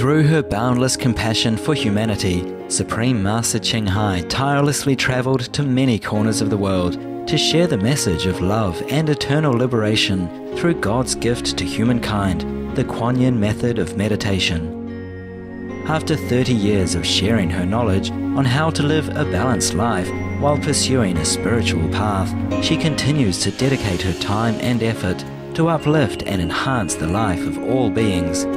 Through her boundless compassion for humanity, Supreme Master Ching Hai tirelessly travelled to many corners of the world to share the message of love and eternal liberation through God's gift to humankind, the Kuan Yin method of meditation. After 30 years of sharing her knowledge on how to live a balanced life while pursuing a spiritual path, she continues to dedicate her time and effort to uplift and enhance the life of all beings.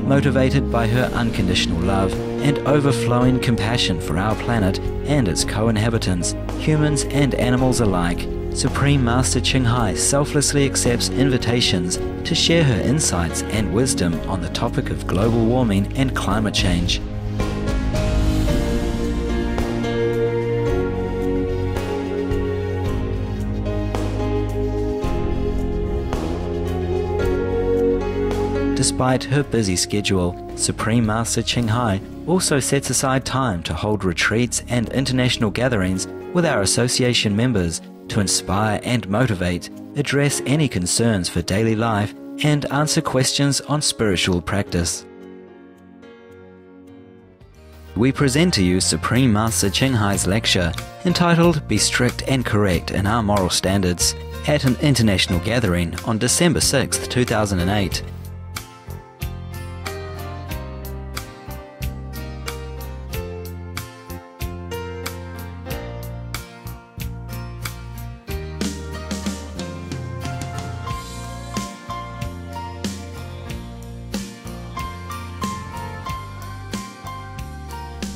Motivated by her unconditional love and overflowing compassion for our planet and its co-inhabitants, humans and animals alike, Supreme Master Ching Hai selflessly accepts invitations to share her insights and wisdom on the topic of global warming and climate change. Despite her busy schedule, Supreme Master Ching Hai also sets aside time to hold retreats and international gatherings with our association members to inspire and motivate, address any concerns for daily life, and answer questions on spiritual practice. We present to you Supreme Master Ching Hai's lecture entitled Be Strict and Correct in Our Moral Standards at an international gathering on December 6, 2008.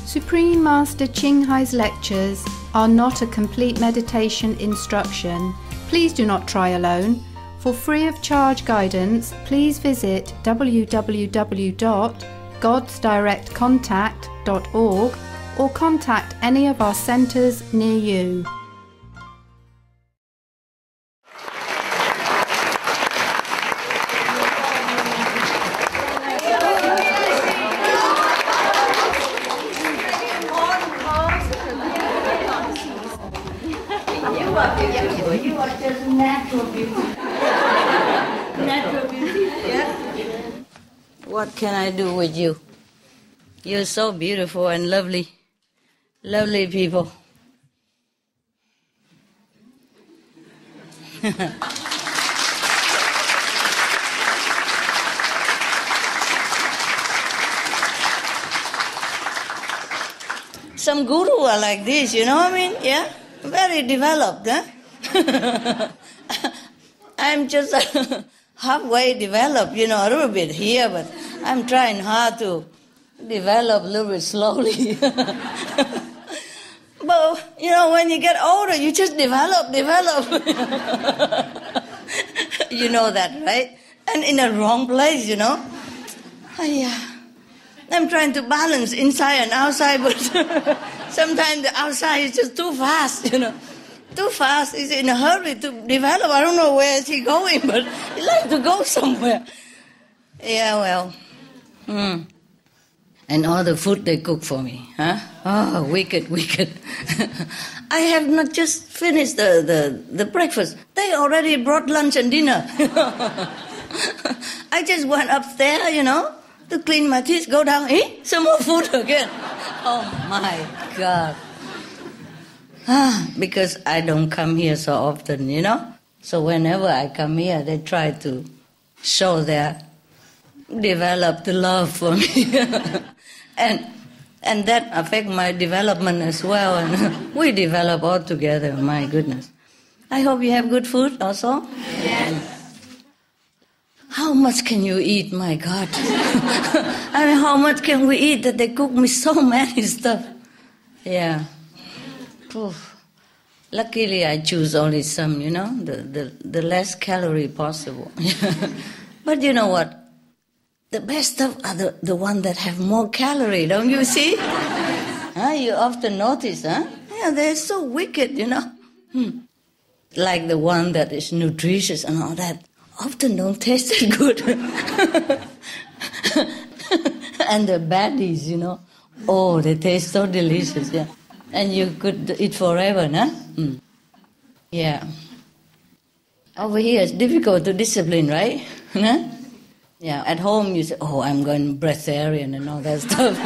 Supreme Master Ching Hai's lectures are not a complete meditation instruction. Please do not try alone. For free of charge guidance, please visit www.godsdirectcontact.org or contact any of our centres near you. You are just natural beauty. Natural beauty, yeah. What can I do with you? You're so beautiful and lovely. Lovely people. Some guru are like this, you know what I mean? Yeah? Very developed, huh? I'm just halfway developed, you know, a little bit here, but I'm trying hard to develop a little bit slowly. But, you know, when you get older, you just develop. You know that, right? And in the wrong place, you know. I'm trying to balance inside and outside, but sometimes the outside is just too fast, you know. Too fast. He's in a hurry to develop. I don't know where is he going, but he likes to go somewhere. Yeah, well. And all the food they cook for me, huh? Oh, wicked. I have not just finished the breakfast. They already brought lunch and dinner. I just went upstairs, you know, to clean my teeth, go down, some more food again. Oh, my God. Because I don't come here so often, you know. So whenever I come here, they try to show their developed love for me. and that affects my development as well. And we develop all together, my goodness. I hope you have good food also. Yes. How much can you eat, my God? I mean, how much can we eat that they cook me so many stuff? Yeah. Oof. Luckily, I choose only some, you know, the less calorie possible. But you know what? The best stuff are the ones that have more calorie, don't you see? You often notice, huh? Yeah, they're so wicked, you know. Like the one that is nutritious and all that often don't taste that good. And the baddies, you know, oh, they taste so delicious, yeah. And you could eat forever, no? Yeah. Over here it's difficult to discipline, right? Huh? Yeah, at home you say, oh, I'm going breatharian and all that stuff.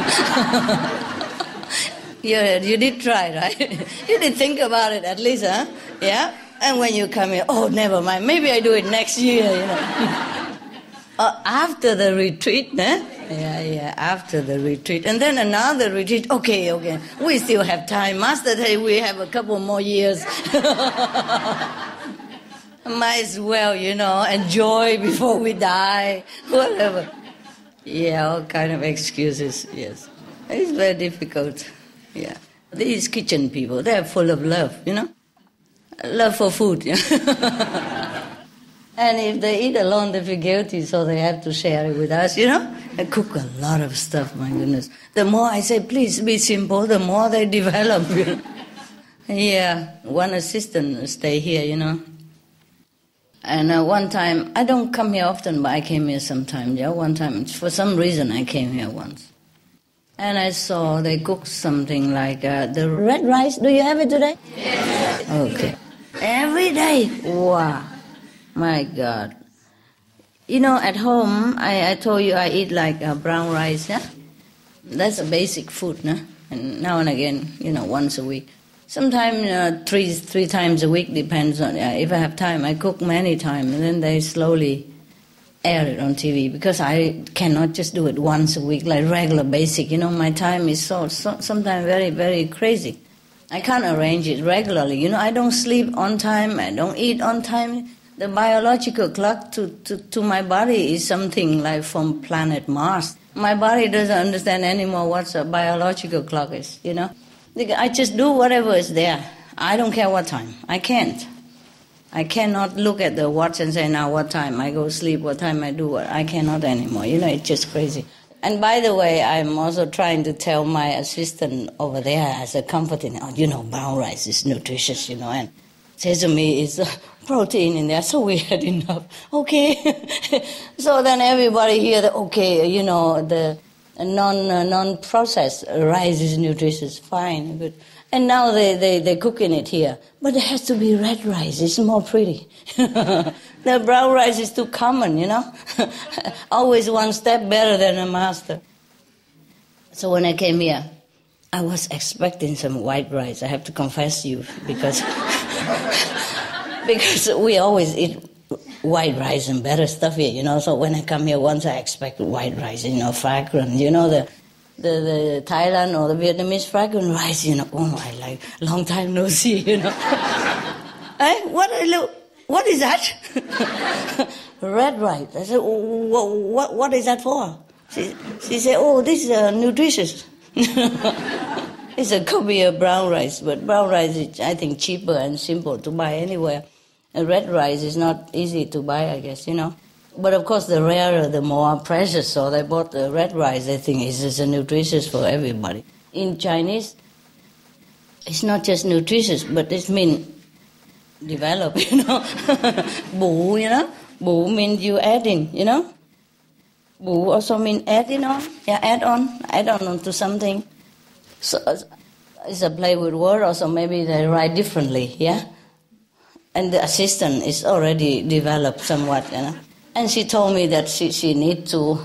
You did try, right? You did think about it at least, huh? Yeah? And when you come here, oh, never mind, maybe I do it next year, After the retreat, huh? Yeah, after the retreat. And then another retreat, okay, we still have time. Master said we have a couple more years. Might as well, enjoy before we die, whatever. Yeah, all kind of excuses, yes. It's very difficult, yeah. These kitchen people, they're full of love, Love for food, And if they eat alone, they feel guilty, so they have to share it with us, I cook a lot of stuff, my goodness. The more I say, please be simple, the more they develop, Yeah, one assistant stay here, And one time, I don't come here often, but I came here sometime, one time, for some reason I came here once. And I saw they cooked something like the red rice. Do you have it today? Yes. Okay. Every day. Wow. My God. At home, I told you I eat like brown rice, yeah? That's a basic food, no? And now and again, once a week. Sometimes three times a week, depends on, if I have time, I cook many times, and then they slowly air it on TV, because I cannot just do it once a week, like regular basic, my time is so sometimes very, very crazy. I can't arrange it regularly, I don't sleep on time, I don't eat on time. The biological clock to my body is something like from planet Mars. My body doesn't understand anymore what a biological clock is, I just do whatever is there. I don't care what time. I can't. I cannot look at the watch and say, now what time I go sleep, what time I do what. I cannot anymore. It's just crazy. And by the way, I'm also trying to tell my assistant over there as a comforting, brown rice is nutritious, and sesame is protein in there, so we had enough. Okay. So then everybody here, the non-processed rice is nutritious, fine, good. And now they're cooking it here. But it has to be red rice, it's more pretty. The brown rice is too common, Always one step better than a master. So when I came here, I was expecting some white rice, I have to confess to you, because we always eat white rice and better stuff here, So when I come here once, I expect white rice, fragrant, the Thailand or the Vietnamese fragrant rice, I like, long time no see, What is that? Red rice. I said, what is that for? She said, oh, this is nutritious. It's a copy of brown rice, but brown rice is, I think, cheaper and simple to buy anywhere. And red rice is not easy to buy, I guess, But of course, the rarer, the more precious. So they bought the red rice. They think it's nutritious for everybody. In Chinese, it's not just nutritious, but it means develop, Bù, Bù means you add in, Bù also means add, Yeah, add on to something. So it's a play with word. Also, maybe they write differently, yeah. And the assistant is already developed somewhat, And she told me that she needs to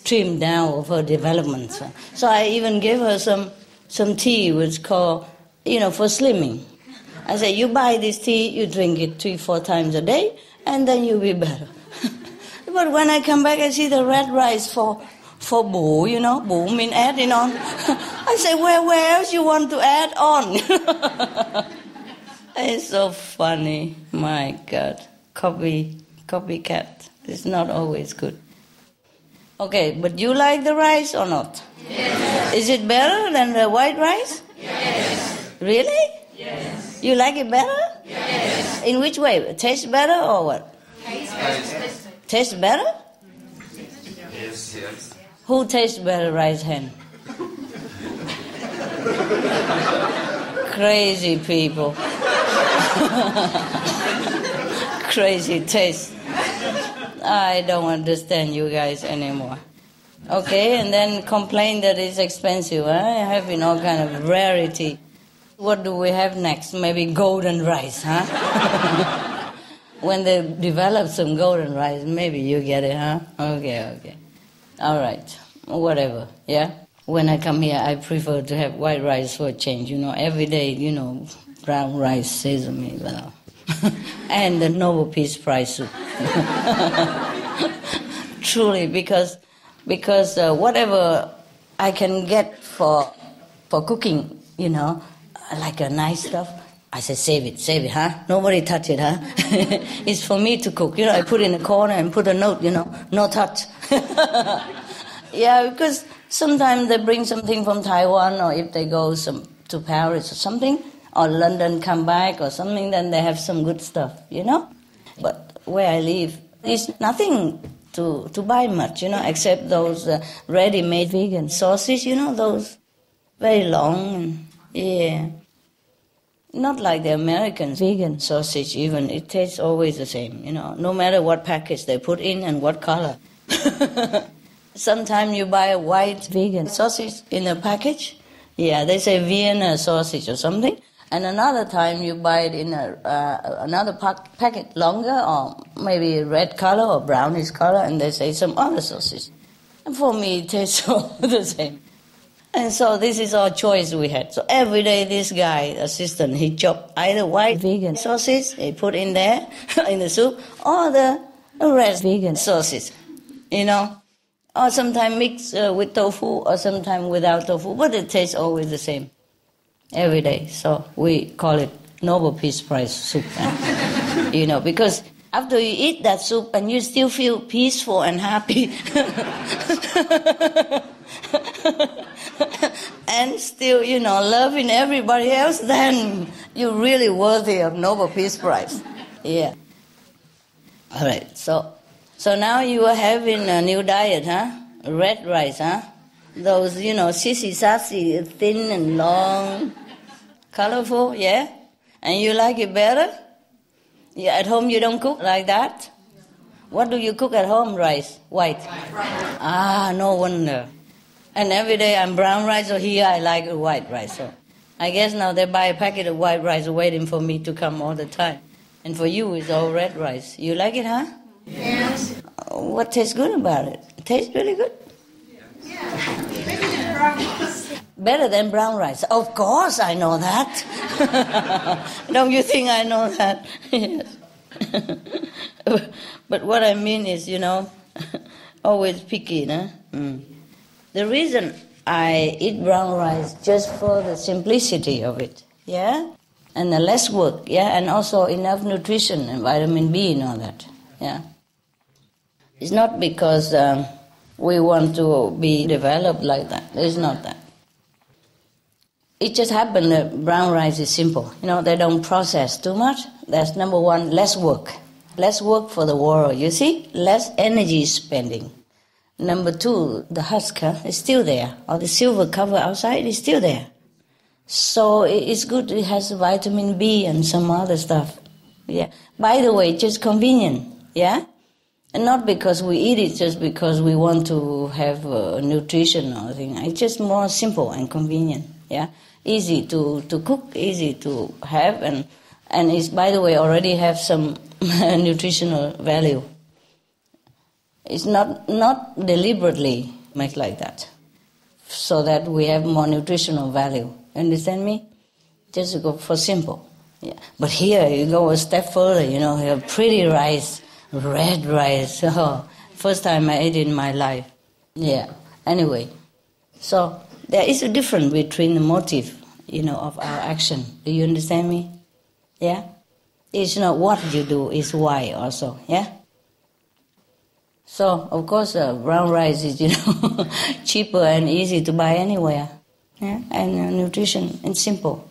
trim down of her development. So I even gave her some tea, which is called, for slimming. I said, you buy this tea, you drink it 3-4 times a day, and then you'll be better. But when I come back, I see the red rice for bù, bù means adding on. I say, where else you want to add on? It's so funny, my God. Copycat. It's not always good. Okay, but you like the rice or not? Yes. Is it better than the white rice? Yes. Really? Yes. You like it better? Yes. In which way? It tastes better or what? Tastes better? Yes, yes. Who tastes better? Raise hand. Crazy people. Crazy taste. I don't understand you guys anymore. Okay, and then complain that it's expensive. Having all kind of rarity. What do we have next? Maybe golden rice, huh? When they develop some golden rice, maybe you get it, huh? Okay. All right, whatever, yeah? When I come here, I prefer to have white rice for a change, every day, brown rice, sesame, and the Nobel Peace Prize soup. Truly, because whatever I can get for cooking, like a nice stuff, I say, save it, huh? Nobody touch it, huh? It's for me to cook. I put in a corner and put a note, no touch. Yeah, because sometimes they bring something from Taiwan, or if they go to Paris or something, or London come back or something, then they have some good stuff, But where I live, there's nothing to buy much, except those ready-made vegan sausage, those very long, yeah. Not like the American vegan sausage even. It tastes always the same, no matter what package they put in and what color. Sometimes you buy a white vegan sausage in a package. Yeah, they say Vienna sausage or something. And another time you buy it in another packet longer, or maybe red color or brownish color, and they say some other sausage. And for me, it tastes all the same. And so this is our choice we had. So every day this guy, assistant, he chopped either white vegan sausage, he put in there, in the soup, or the red vegan sausage, Or sometimes mix with tofu, or sometimes without tofu, but it tastes always the same. Every day. So we call it Nobel Peace Prize soup. Because after you eat that soup and you still feel peaceful and happy, and still, loving everybody else, then you're really worthy of Nobel Peace Prize. Yeah. All right. So now you are having a new diet, huh? Red rice, huh? Those, sissy-sassy, thin and long, colorful, yeah? And you like it better? Yeah, at home you don't cook like that? What do you cook at home, rice? White? Ah, no wonder. And every day I'm brown rice, so here I like white rice. So I guess now they buy a packet of white rice waiting for me to come all the time. And for you, it's all red rice. You like it, huh? Yes. What tastes good about it? It tastes really good? Better than brown rice. Of course I know that. Don't you think I know that? Yes. But what I mean is, always picky, no? The reason I eat brown rice just for the simplicity of it, yeah? And the less work, yeah? And also enough nutrition and vitamin B and all that, yeah? It's not because we want to be developed like that. It's not that. It just happened that brown rice is simple. They don't process too much. That's number one, less work. Less work for the world, you see? Less energy spending. Number two, the husk is still there. Or the silver cover outside is still there. So it's good. It has vitamin B and some other stuff. Yeah. By the way, just convenient. Yeah? And not because we eat it, just because we want to have nutrition or anything. It's just more simple and convenient. Yeah? Easy to cook, easy to have, and it's, by the way, already have some nutritional value. It's not deliberately made like that, so that we have more nutritional value. Understand me? Just go for simple. Yeah. But here you go a step further. You have pretty rice, red rice. Oh, first time I ate it in my life. Yeah. Anyway, so there is a difference between the motive, of our action. Do you understand me? Yeah? It's not what you do, it's why also. Yeah? So, of course, brown rice is, cheaper and easy to buy anywhere. Yeah? And nutrition is simple.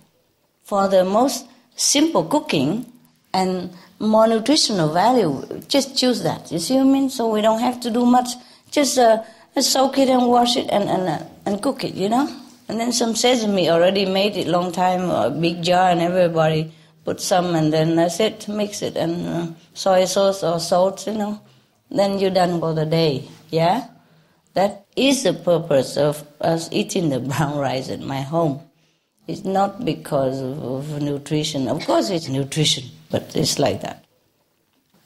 For the most simple cooking and more nutritional value, just choose that. You see what I mean? So we don't have to do much. Just soak it and wash it and cook it, And then some sesame already made it long time, a big jar, and everybody put some, and then that's it, mix it, and soy sauce or salt, Then you're done for the day, yeah? That is the purpose of us eating the brown rice at my home. It's not because of nutrition. Of course it's nutrition, but it's like that.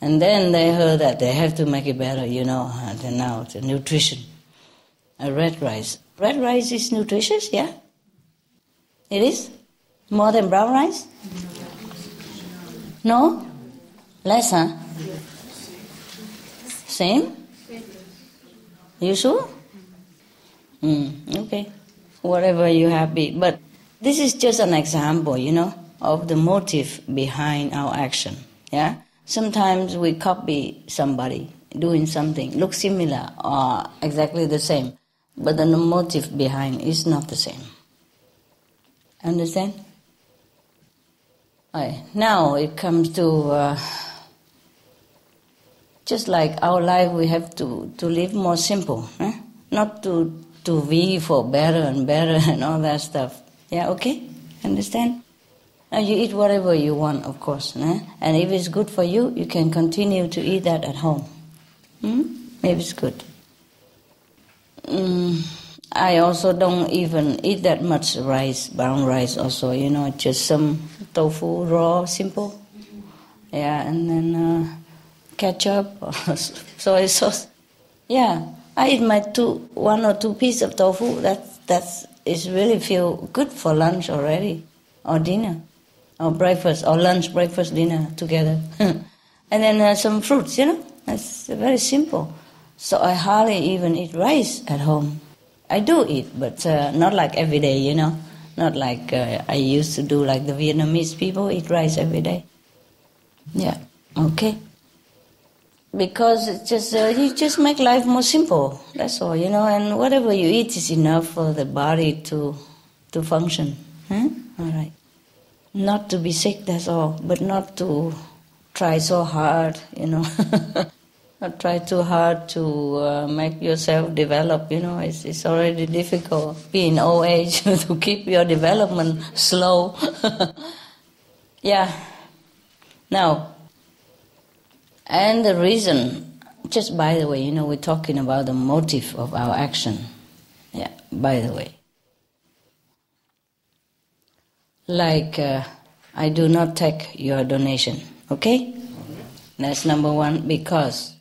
And then they heard that they have to make it better, and now it's nutrition. Red rice. Red rice is nutritious, yeah? It is? More than brown rice? No? Less, huh? Same? You sure? Okay. Whatever you happy. But this is just an example, of the motive behind our action. Yeah? Sometimes we copy somebody doing something, looks similar or exactly the same, but the motive behind is not the same. Understand? Right. Now it comes to just like our life, we have to live more simple, not to be for better and better and all that stuff. Yeah, okay? Understand? Now you eat whatever you want, of course, and if it's good for you, you can continue to eat that at home. Maybe it's good. I also don't even eat that much rice, brown rice also, just some tofu, raw, simple. Yeah, and then ketchup or soy sauce. Yeah, I eat my 1 or 2 pieces of tofu. That's really feel good for lunch already, or dinner, or breakfast, or lunch, breakfast, dinner together. And then some fruits, That's very simple. So I hardly even eat rice at home. I do eat, but not like every day, Not like I used to do, like the Vietnamese people eat rice every day. Yeah, okay. Because it's just you just make life more simple. That's all, And whatever you eat is enough for the body to function. All right. Not to be sick, that's all. But not to try so hard, Not try too hard to make yourself develop, It's already difficult, being old age, to keep your development slow. Yeah. Now, and the reason, just by the way, we're talking about the motive of our action. Yeah, by the way. Like, I do not take your donation, okay? That's number 1, because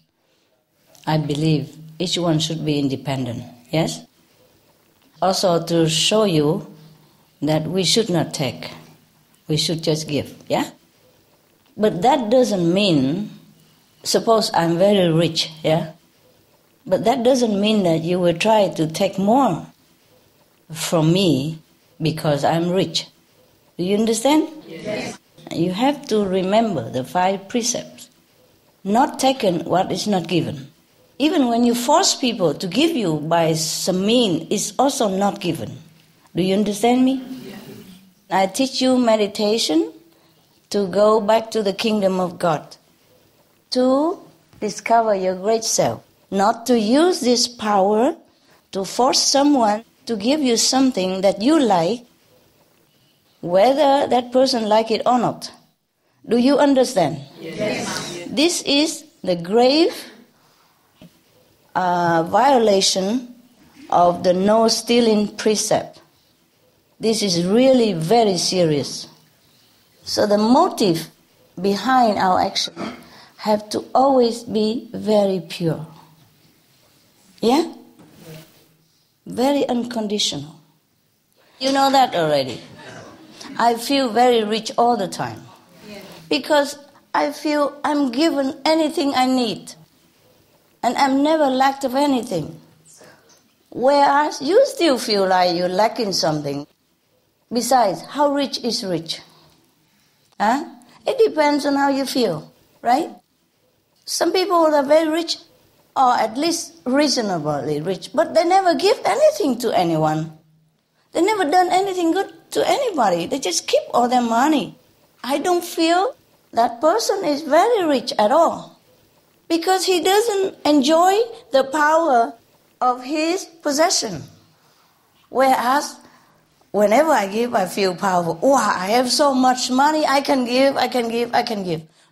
I believe each one should be independent, yes? Also to show you that we should not take, we should just give, yeah? But that doesn't mean, suppose I'm very rich, yeah? But that doesn't mean that you will try to take more from me because I'm rich. Do you understand? Yes. You have to remember the 5 precepts. Not taken what is not given. Even when you force people to give you by some means, it's also not given. Do you understand me? Yes. I teach you meditation to go back to the kingdom of God, to discover your great self, not to use this power to force someone to give you something that you like, whether that person like it or not. Do you understand? Yes. This is the grave violation of the no stealing precept. This is really very serious. So the motive behind our action have to always be very pure. Yeah? Very unconditional. You know that already. I feel very rich all the time. Because I feel I'm given anything I need. And I'm never lacked of anything. Whereas you still feel like you're lacking something. Besides, how rich is rich? Huh? It depends on how you feel, right? Some people are very rich, or at least reasonably rich, but they never give anything to anyone. They never done anything good to anybody. They just keep all their money. I don't feel that person is very rich at all, because he doesn't enjoy the power of his possession. Whereas, whenever I give, I feel powerful. Wow, I have so much money, I can give.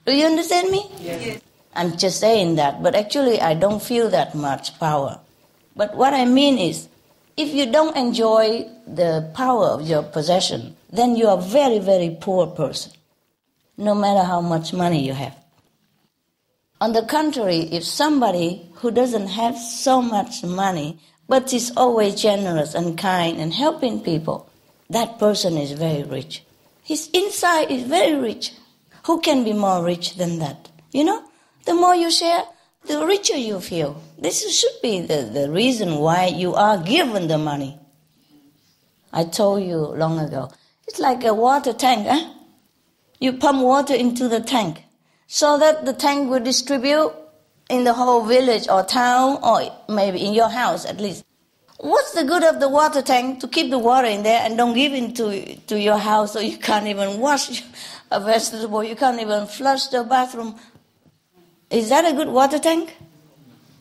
Do you understand me? Yes. I'm just saying that, but actually I don't feel that much power. But what I mean is, If you don't enjoy the power of your possession, then you are a very, very poor person, no matter how much money you have. On the contrary, if somebody who doesn't have so much money, but is always generous and kind and helping people, that person is very rich. His inside is very rich. Who can be more rich than that? You know, the more you share, the richer you feel. This should be the reason why you are given the money. I told you long ago, it's like a water tank. You pump water into the tank so that the tank will distribute in the whole village or town, or maybe in your house at least. What's the good of the water tank to keep the water in there and don't give it to your house, so you can't even wash a vegetable, you can't even flush the bathroom? Is that a good water tank?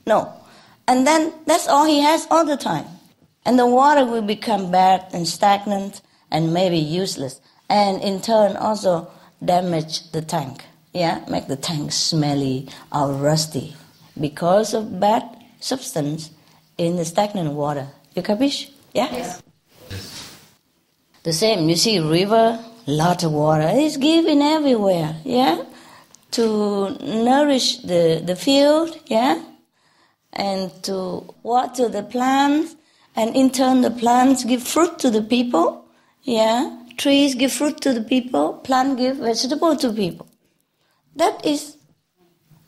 No. And then that's all he has all the time. And the water will become bad and stagnant and maybe useless. And in turn also damage the tank. Yeah, make the tank smelly or rusty because of bad substance in the stagnant water. You capish? Yeah? Yes. The same, you see river, lot of water. It's given everywhere, yeah? To nourish the field, yeah? And to water the plants, and in turn the plants give fruit to the people, yeah? Trees give fruit to the people, plants give vegetable to people. That is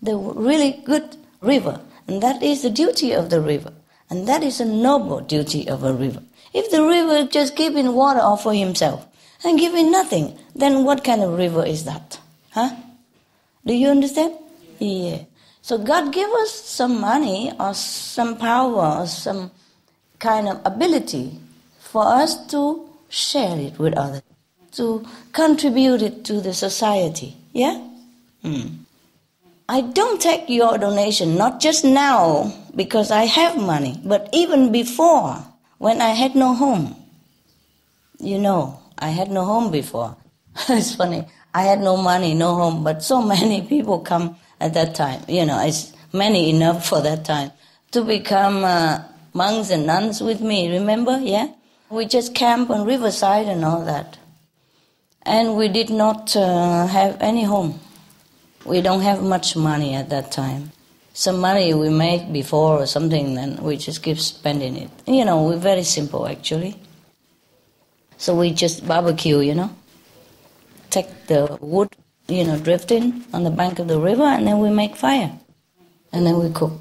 the really good river, and that is the duty of the river, and that is a noble duty of a river. If the river just giving water all for himself and giving nothing, then what kind of river is that? Huh? Do you understand? Yeah. So God gave us some money or some power or some kind of ability for us to share it with others, to contribute it to the society. Yeah? I don't take your donation, not just now because I have money, but even before, when I had no home. You know, I had no home before. It's funny. I had no money, no home, but so many people come at that time. You know, it's many enough for that time to become monks and nuns with me. Remember? Yeah? We just camp on riverside and all that. And we did not have any home. We don't have much money at that time. Some money we made before or something, then we just keep spending it. You know, we're very simple actually. So we just barbecue, you know. Take the wood, you know, drifting on the bank of the river, and then we make fire. And then we cook.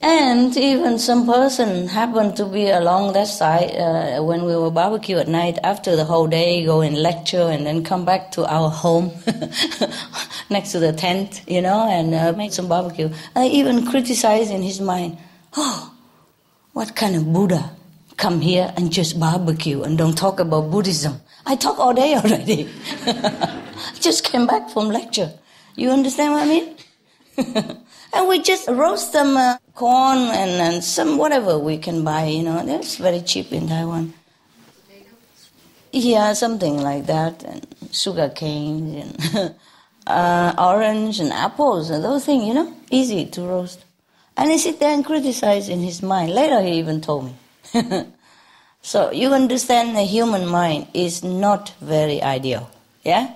And even some person happened to be along that side when we were barbecue at night, after the whole day, go and lecture and then come back to our home next to the tent, you know, and make some barbecue. And even criticize in his mind, oh, what kind of Buddha come here and just barbecue and don't talk about Buddhism? I talk all day already. Just came back from lecture. You understand what I mean? And we just roast some corn and some whatever we can buy, you know. That's very cheap in Taiwan. Yeah, something like that. And sugar cane and orange and apples and those things, you know. Easy to roast. And he sit there and criticize in his mind. Later he even told me. So you understand the human mind is not very ideal. Yeah?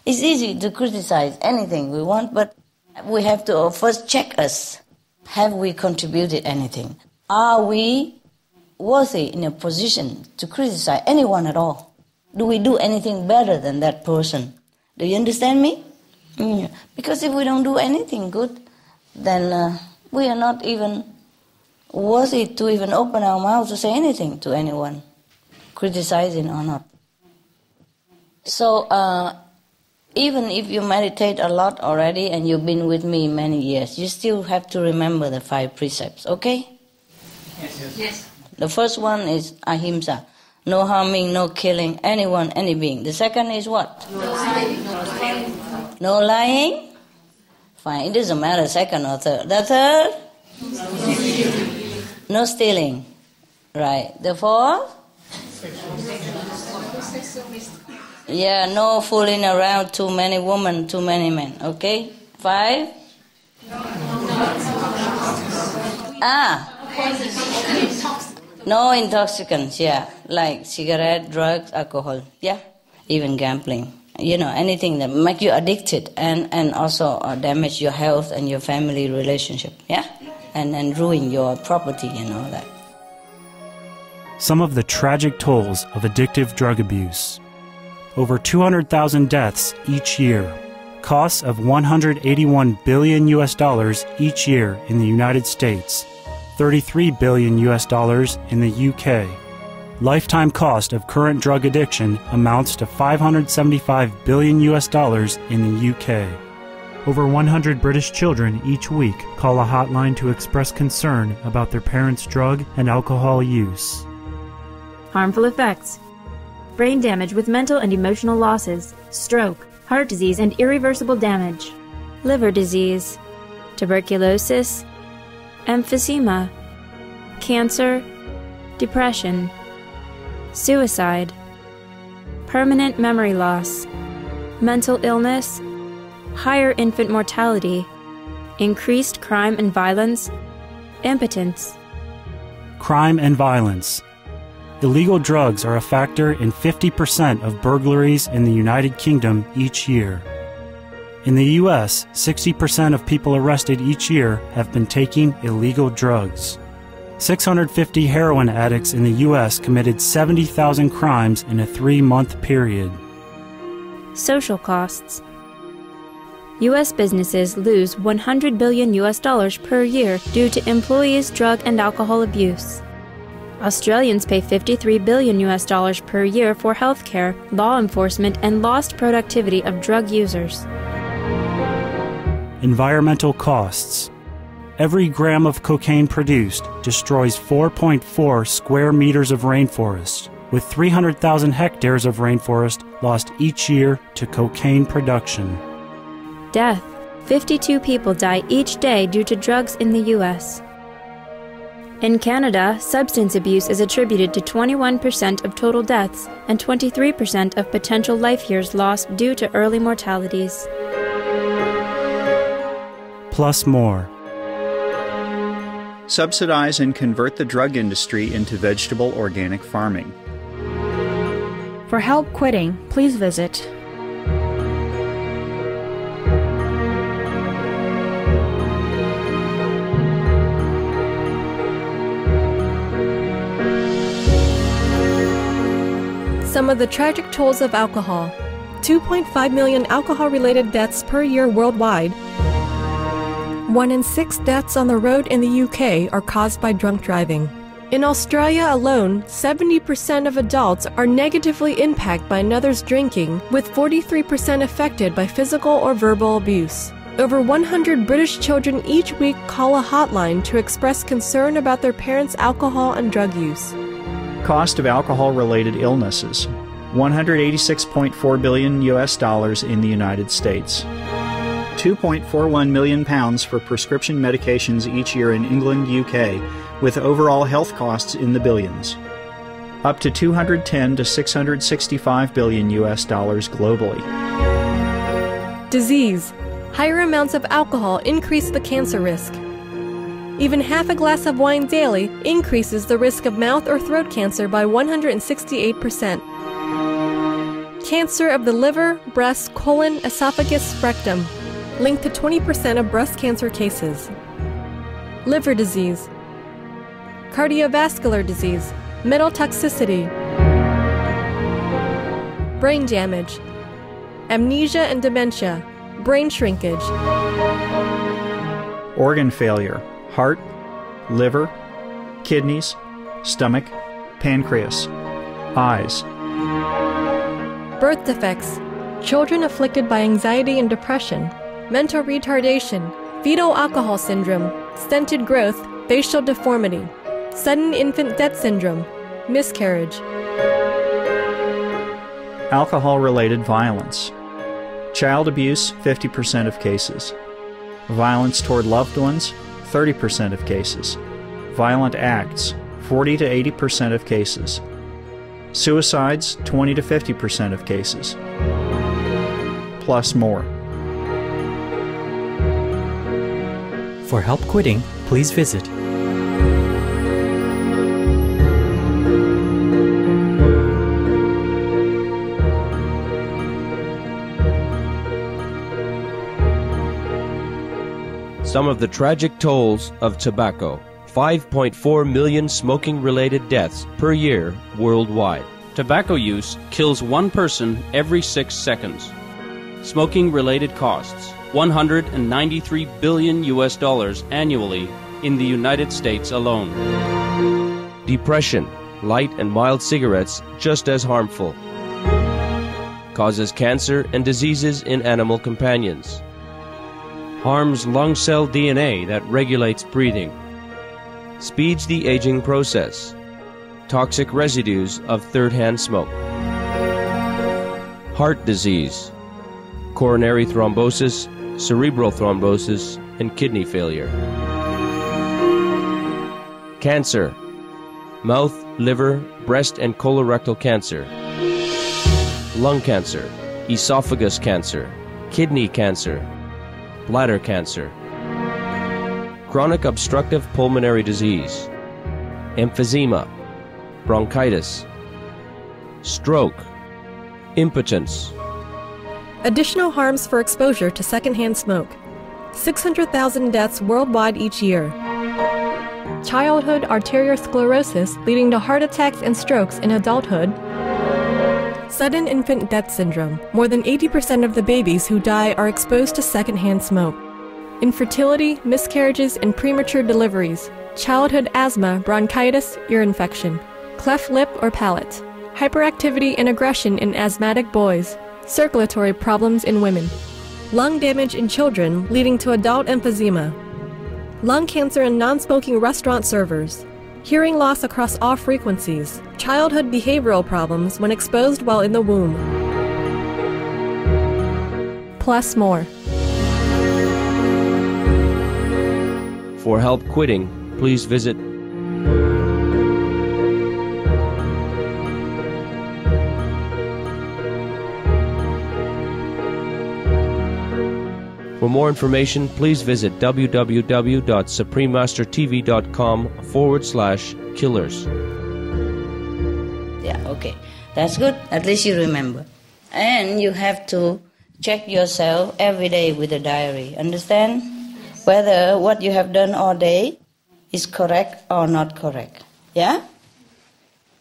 It's easy to criticize anything we want, but we have to first check us. Have we contributed anything? Are we worthy in a position to criticize anyone at all? Do we do anything better than that person? Do you understand me? Because if we don't do anything good, then we are not even worthy to even open our mouth to say anything to anyone, criticizing or not. So, even if you meditate a lot already and you've been with me many years, you still have to remember the 5 precepts, okay? Yes. The first one is ahimsa, no harming, no killing anyone, any being. The second is what? No lying. No lying? Fine, it doesn't matter second or third. The third? No stealing. Right. The fourth? Yeah, no fooling around, too many women, too many men. Okay? 5? No intoxicants, yeah, like cigarette, drugs, alcohol, yeah, even gambling. You know, anything that make you addicted and also damage your health and your family relationship, yeah? And ruin your property and all that. Some of the tragic tolls of addictive drug abuse. Over 200,000 deaths each year. Costs of $181 billion each year in the United States. $33 billion in the UK. Lifetime cost of current drug addiction amounts to $575 billion in the UK. Over 100 British children each week call a hotline to express concern about their parents' drug and alcohol use. Harmful effects: brain damage with mental and emotional losses, stroke, heart disease and irreversible damage, liver disease, tuberculosis, emphysema, cancer, depression, suicide, permanent memory loss, mental illness, higher infant mortality, increased crime and violence, impotence. Crime and violence. Illegal drugs are a factor in 50% of burglaries in the United Kingdom each year. In the U.S., 60% of people arrested each year have been taking illegal drugs. 650 heroin addicts in the U.S. committed 70,000 crimes in a 3-month period. Social costs. U.S. businesses lose $100 billion per year due to employees' drug and alcohol abuse. Australians pay $53 billion per year for healthcare, law enforcement, and lost productivity of drug users. Environmental costs. Every gram of cocaine produced destroys 4.4 square meters of rainforest, with 300,000 hectares of rainforest lost each year to cocaine production. Death. 52 people die each day due to drugs in the U.S. In Canada, substance abuse is attributed to 21% of total deaths and 23% of potential life years lost due to early mortalities. Plus more. Subsidize and convert the drug industry into vegetable organic farming. For help quitting, please visit Some of the tragic tolls of alcohol. 2.5 million alcohol-related deaths per year worldwide. 1 in 6 deaths on the road in the UK are caused by drunk driving. In Australia alone, 70% of adults are negatively impacted by another's drinking, with 43% affected by physical or verbal abuse. Over 100 British children each week call a hotline to express concern about their parents' alcohol and drug use. Cost of alcohol-related illnesses, $186.4 billion in the United States. £2.41 million for prescription medications each year in England, UK, with overall health costs in the billions. Up to $210 to $665 billion globally. Disease. Higher amounts of alcohol increase the cancer risk. Even half a glass of wine daily increases the risk of mouth or throat cancer by 168%. Cancer of the liver, breast, colon, esophagus, rectum, linked to 20% of breast cancer cases. Liver disease. Cardiovascular disease, metal toxicity. Brain damage. Amnesia and dementia, brain shrinkage. Organ failure. Heart, liver, kidneys, stomach, pancreas, eyes. Birth defects, children afflicted by anxiety and depression, mental retardation, fetal alcohol syndrome, stunted growth, facial deformity, sudden infant death syndrome, miscarriage. Alcohol-related violence. Child abuse, 50% of cases. Violence toward loved ones, 30% of cases. Violent acts, 40 to 80% of cases. Suicides, 20 to 50% of cases. Plus more. For help quitting, please visit Some of the tragic tolls of tobacco. 5.4 million smoking-related deaths per year worldwide. Tobacco use kills one person every 6 seconds. Smoking-related costs, $193 billion annually in the United States alone. Depression. Light and mild cigarettes just as harmful. Causes cancer and diseases in animal companions. Harms lung cell DNA that regulates breathing. Speeds the aging process. Toxic residues of third-hand smoke. Heart disease. Coronary thrombosis, cerebral thrombosis, and kidney failure. Cancer. Mouth, liver, breast, and colorectal cancer. Lung cancer, esophagus cancer, kidney cancer, bladder cancer. Chronic obstructive pulmonary disease. Emphysema, bronchitis, stroke, impotence. Additional harms for exposure to secondhand smoke. 600,000 deaths worldwide each year. Childhood arteriosclerosis leading to heart attacks and strokes in adulthood. Sudden infant death syndrome. More than 80% of the babies who die are exposed to secondhand smoke. Infertility, miscarriages, and premature deliveries. Childhood asthma, bronchitis, ear infection. Cleft lip or palate. Hyperactivity and aggression in asthmatic boys. Circulatory problems in women. Lung damage in children leading to adult emphysema. Lung cancer in non-smoking restaurant servers. Hearing loss across all frequencies. Childhood behavioral problems when exposed while in the womb. Plus more. For help quitting, please visit For more information, please visit www.suprememastertv.com/killers. Yeah, okay. That's good. At least you remember. And you have to check yourself every day with a diary. Understand? Whether what you have done all day is correct or not correct. Yeah?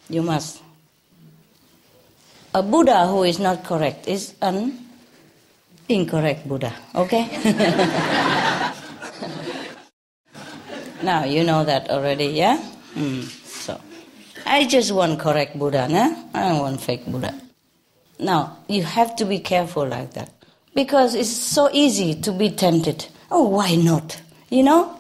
You must. A Buddha who is not correct is incorrect Buddha, okay? Now, you know that already, yeah? So, I just want correct Buddha, nah? I don't want fake Buddha. Now, you have to be careful like that. Because it's so easy to be tempted. Oh, why not? You know?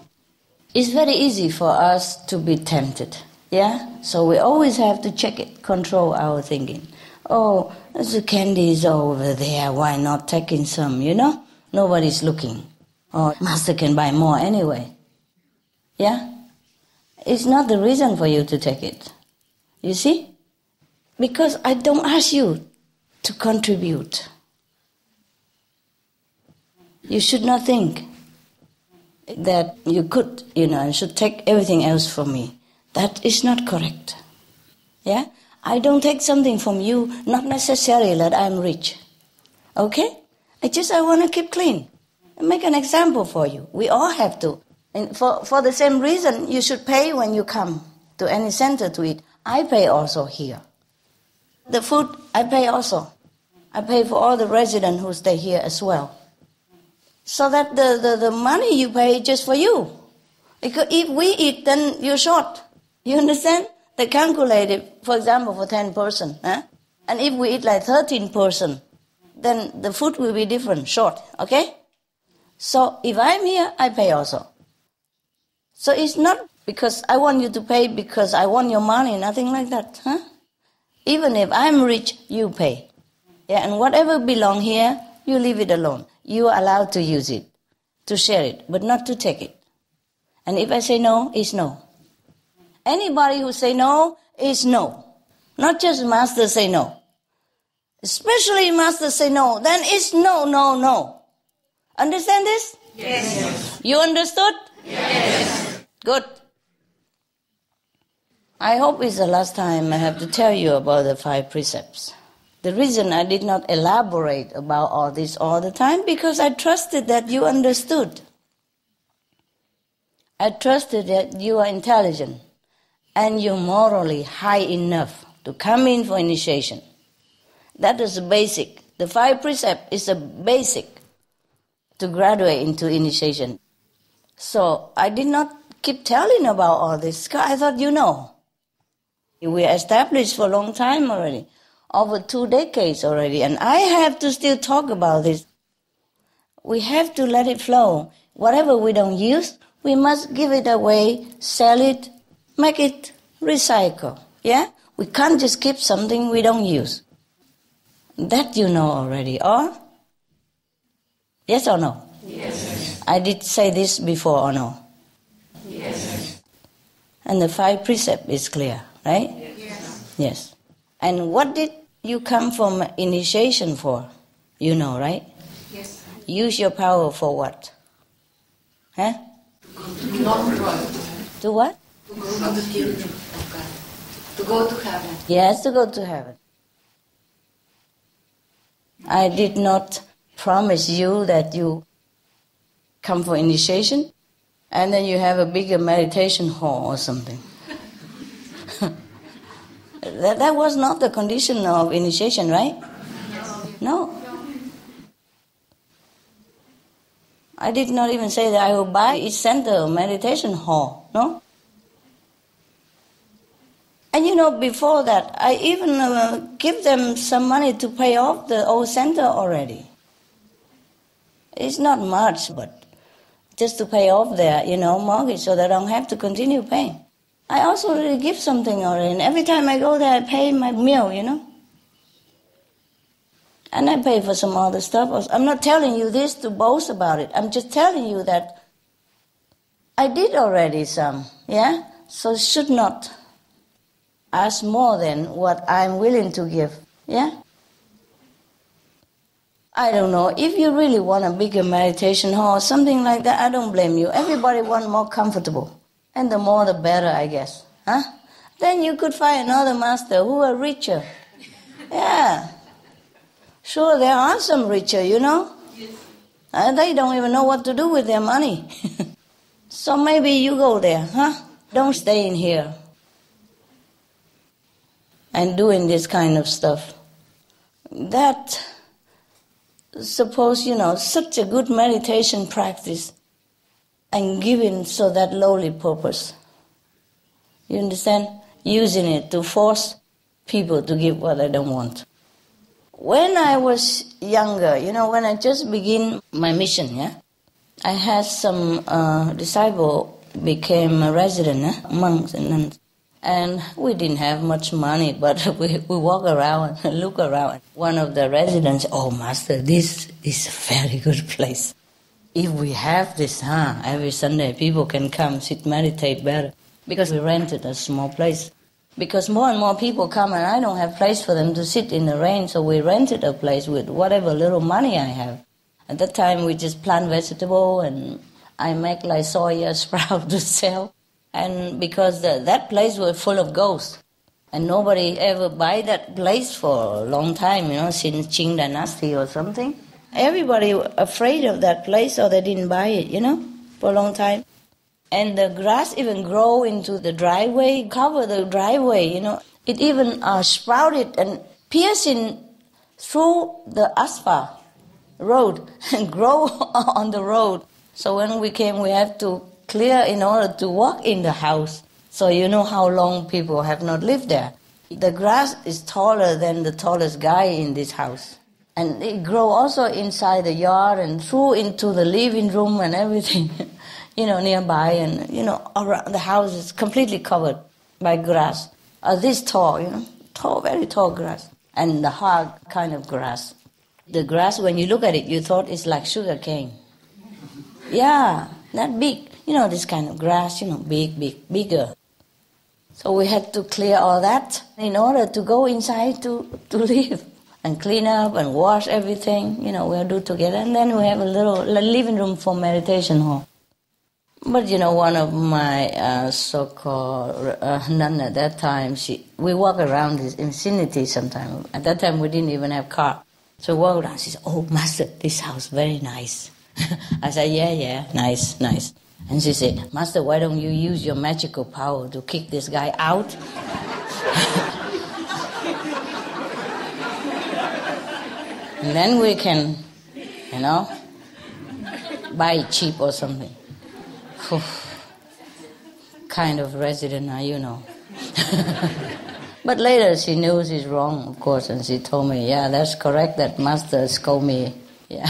It's very easy for us to be tempted, yeah? So we always have to check it, control our thinking. Oh, the candy is over there, why not taking some, you know? Nobody's looking. Or master can buy more anyway. Yeah? It's not the reason for you to take it. You see? Because I don't ask you to contribute. You should not think that you could, and should take everything else from me. That is not correct. Yeah? I don't take something from you, not necessarily that I'm rich. Okay? I want to keep clean. And make an example for you. We all have to. And for the same reason, you should pay when you come to any center to eat. I pay also here. The food, I pay also. I pay for all the residents who stay here as well. So that the money you pay is just for you. Because if we eat, then you're short. You understand? They calculate it, for example, for 10 person. And if we eat like 13 person, then the food will be different, short, okay? So if I'm here, I pay also. So it's not because I want you to pay because I want your money, nothing like that. Even if I'm rich, you pay. Yeah, and whatever belong here, you leave it alone. You are allowed to use it, to share it, but not to take it. And if I say no, it's no. Anybody who say no is no. Not just master say no. Especially master say no, then it's no, no, no. Understand this? Yes. You understood? Yes. Good. I hope it's the last time I have to tell you about the 5 precepts. The reason I did not elaborate about all this all the time, because I trusted that you understood. I trusted that you are intelligent and you're morally high enough to come in for initiation. That is the basic. The 5 precepts is the basic to graduate into initiation. So I did not keep telling about all this. I thought you know. We are established for a long time already, over 2 decades already, and I have to still talk about this. We have to let it flow. Whatever we don't use, we must give it away, sell it, make it recycle. Yeah? We can't just keep something we don't use. That you know already, or? Yes or no? Yes. I did say this before or no? Yes. And the 5 precepts is clear, right? Yes. Yes. And what did you come from initiation for? You know, right? Yes. Use your power for what? Huh? To what? To go to the kingdom of God. To go to heaven. Yes, to go to heaven. I did not promise you that you come for initiation and then you have a bigger meditation hall or something. That was not the condition of initiation, right? No. I did not even say that I will buy each center a meditation hall, no? And you know, before that, I even give them some money to pay off the old center already. It's not much, but just to pay off their, mortgage so they don't have to continue paying. I also really give something already, and every time I go there, I pay my meal, And I pay for some other stuff. I'm not telling you this to boast about it. I'm just telling you that I did already some, yeah? So should not ask more than what I'm willing to give, yeah? I don't know. If you really want a bigger meditation hall or something like that, I don't blame you. Everybody wants more comfortable. And the more the better, I guess. Huh? Then you could find another master who are richer. Yeah. Sure, there are some richer, And they don't even know what to do with their money. So maybe you go there, huh? Don't stay in here and doing this kind of stuff. That, suppose, such a good meditation practice and giving so that lowly purpose. You understand? Using it to force people to give what they don't want. When I was younger, when I just began my mission, yeah, I had some disciple became a resident, monks and nuns. And we didn't have much money, but we walk around and look around. One of the residents, oh, Master, this is a very good place. If we have this, every Sunday people can come, sit, meditate better. Because we rented a small place. Because more and more people come and I don't have place for them to sit in the rain, so we rented a place with whatever little money I have. At that time we just plant vegetable and I make like soya sprout to sell. And because that place was full of ghosts. And nobody ever buy that place for a long time, since Qing Dynasty or something. Everybody afraid of that place or they didn't buy it, for a long time. And the grass even grow into the driveway, cover the driveway, It even sprouted and piercing through the asphalt road and grow on the road. So when we came, we had to clear in order to walk in the house. So you know how long people have not lived there. The grass is taller than the tallest guy in this house. And it grow also inside the yard and through into the living room and everything. Nearby and, around the house is completely covered by grass. This tall, tall, very tall grass. And the hard kind of grass. The grass, when you look at it, you thought it's like sugar cane. Yeah, that big. This kind of grass, bigger. So we had to clear all that in order to go inside to live. And clean up and wash everything, we'll do together. And then we have a little living room for meditation hall. But, one of my so-called nun at that time, we walk around this vicinity sometimes. At that time, we didn't even have car. So we walk around, she said, oh, Master, this house very nice. I said, yeah, nice. And she said, Master, why don't you use your magical power to kick this guy out? And then we can, buy it cheap or something. Kind of resident, But later she knew she's wrong, of course, and she told me, yeah, that's correct, that Master scolded me. Yeah.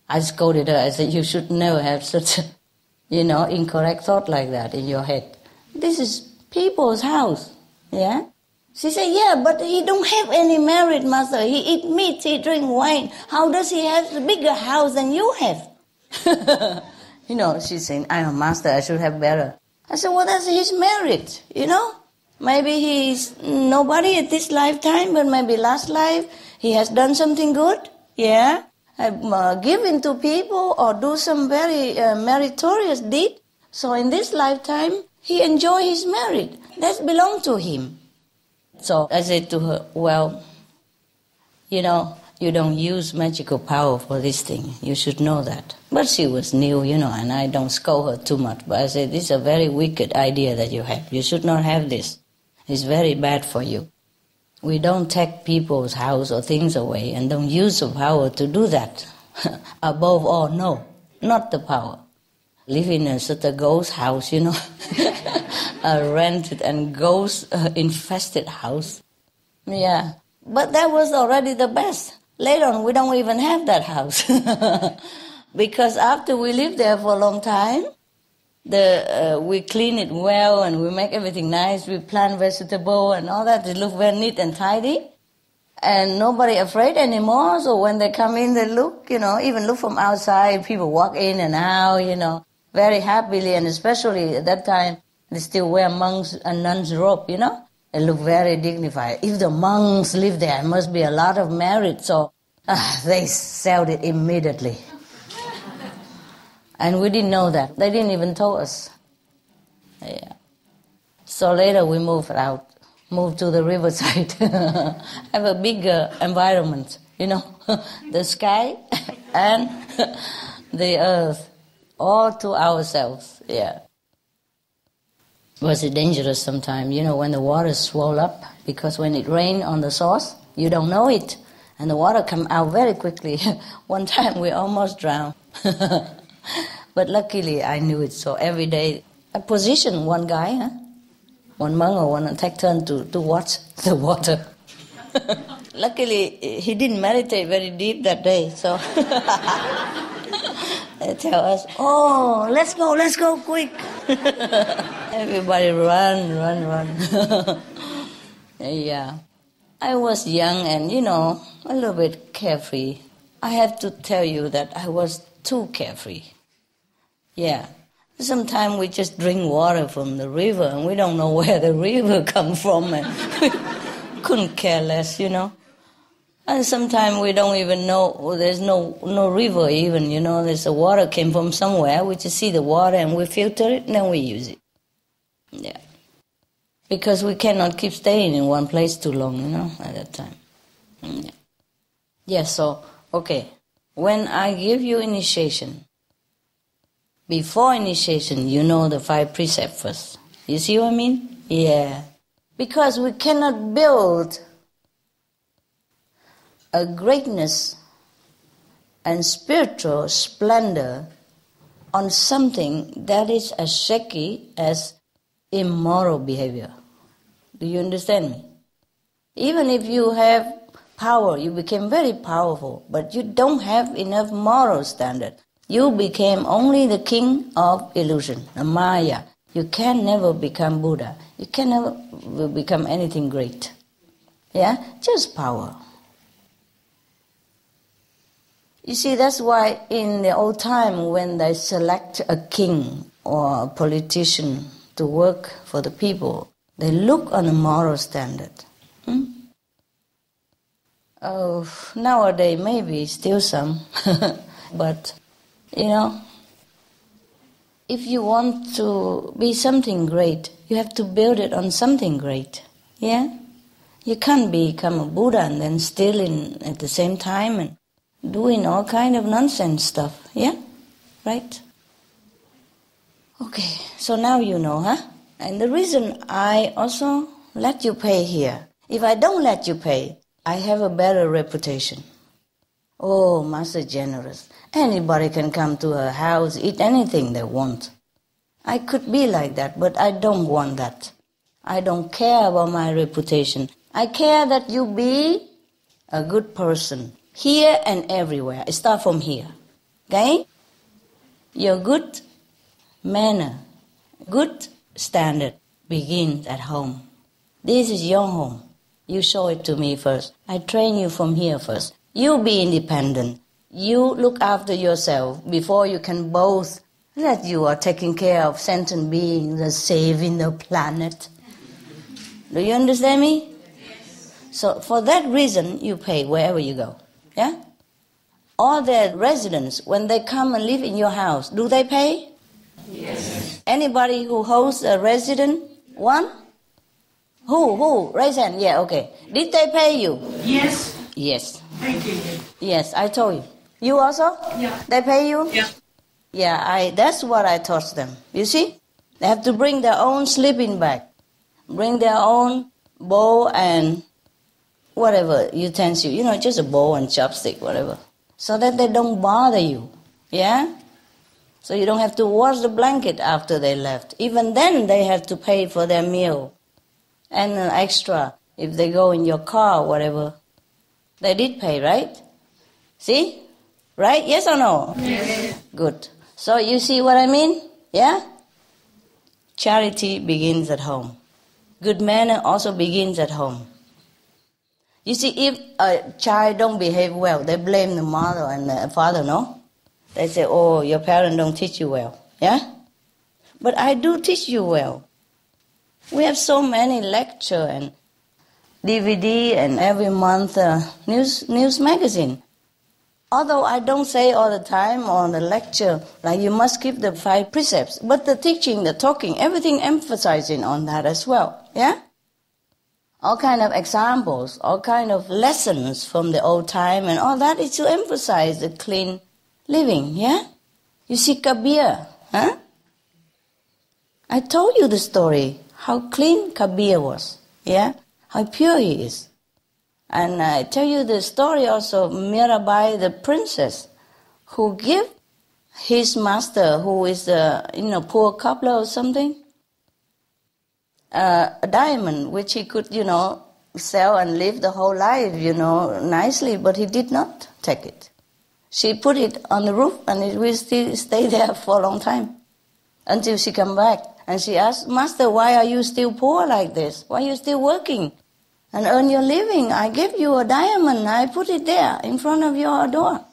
I scolded her. I said, you should never have such a, incorrect thought like that in your head. This is people's house, yeah? She said, yeah, but he don't have any merit, Master. He eat meat, he drink wine. How does he have a bigger house than you have? She's saying, I'm a master, I should have better. I said, well, that's his merit, Maybe he's nobody at this lifetime, but maybe last life he has done something good, yeah? Giving to people or do some very meritorious deed. So in this lifetime, he enjoy his merit. That belongs to him. So I said to her, well, you don't use magical power for this thing. You should know that. But she was new, and I don't scold her too much. But I said, this is a very wicked idea that you have. You should not have this. It's very bad for you. We don't take people's house or things away and don't use the power to do that. Above all, no, not the power. Live in such a ghost house, a rented and ghost-infested house. Yeah, but that was already the best. Later on, we don't even have that house. Because after we live there for a long time, we clean it well and we make everything nice. We plant vegetable and all that. It look very neat and tidy. And nobody afraid anymore. So when they come in, they look, even look from outside. People walk in and out, very happily. And especially at that time, they still wear monks and nuns' robe, They look very dignified. If the monks live there, must be a lot of merit. So they sell it immediately. And we didn't know that. They didn't even tell us. Yeah. So later we moved to the riverside. Have a bigger environment, the sky and the earth, all to ourselves. Yeah. Was it dangerous sometimes, when the water swell up? Because when it rains on the source, you don't know it. And the water come out very quickly. One time we almost drowned. But luckily I knew it. So every day I positioned one guy, one monk or one take turn to watch the water. Luckily he didn't meditate very deep that day. So they tell us, oh, let's go quick. Everybody run. Yeah. I was young and, a little bit carefree. I have to tell you that I was too carefree. Yeah. Sometimes we just drink water from the river and we don't know where the river comes from and we couldn't care less, And sometimes we don't even know, there's no river even, there's the water came from somewhere. We just see the water and we filter it and then we use it. Yeah. Because we cannot keep staying in one place too long, at that time. Yeah. Yeah, so, okay. When I give you initiation, before initiation, you know the 5 precepts first. You see what I mean? Yeah. Because we cannot build a greatness and spiritual splendor on something that is as shaky as immoral behavior. Do you understand me? Even if you have power, you became very powerful, but you don't have enough moral standard. You became only the king of illusion, the Maya. You can never become Buddha. You can never become anything great. Yeah? Just power. You see, that's why in the old time when they select a king or a politician to work for the people, they look on a moral standard. Oh, nowadays maybe still some, but if you want to be something great, you have to build it on something great. Yeah, you can't become a Buddha and then stealing at the same time and doing all kind of nonsense stuff. Yeah, right? Okay, so now you know, huh? And the reason I also let you pay here, if I don't let you pay, I have a better reputation. Oh, Master generous. Anybody can come to her house, eat anything they want. I could be like that, but I don't want that. I don't care about my reputation. I care that you be a good person, here and everywhere. I start from here, okay? Your good manner, good standard begins at home. This is your home. You show it to me first. I train you from here first. You be independent. You look after yourself before you can boast that you are taking care of sentient beings and saving the planet. Do you understand me? Yes. So for that reason, you pay wherever you go. Yeah? All the residents, when they come and live in your house, do they pay? Yes. Anybody who hosts a resident? One? Who? Raise hand. Yeah, okay. Did they pay you? Yes. Yes. Thank you. Yes, I told you. You also? Yeah. They pay you? Yeah. Yeah, that's what I taught them. You see? They have to bring their own sleeping bag. Bring their own bowl and whatever utensil. Just a bowl and chopstick, whatever. So that they don't bother you. Yeah? So you don't have to wash the blanket after they left. Even then, they have to pay for their meal. And an extra if they go in your car, whatever. They did pay, right? See? Right? Yes or no? Yes. Good. So you see what I mean? Yeah? Charity begins at home. Good manner also begins at home. You see, if a child don't behave well, they blame the mother and the father, no? They say, oh, your parents don't teach you well. Yeah? But I do teach you well. We have so many lecture and DVD and every month news magazine. Although I don't say all the time on the lecture, like you must keep the 5 precepts, but the teaching, the talking, everything emphasizing on that as well. Yeah? All kind of examples, all kind of lessons from the old time and all that is to emphasize the clean living. Yeah? You see Kabir, huh? I told you the story, how clean Kabir was. Yeah? How pure he is. And I tell you the story also of Mirabai, the princess, who gave his master, who is a poor cobbler or something, a diamond which he could, sell and live the whole life, nicely, but he did not take it. She put it on the roof and it will still stay there for a long time until she come back. And she asked, Master, why are you still poor like this? Why are you still working and earn your living? I gave you a diamond. I put it there in front of your door.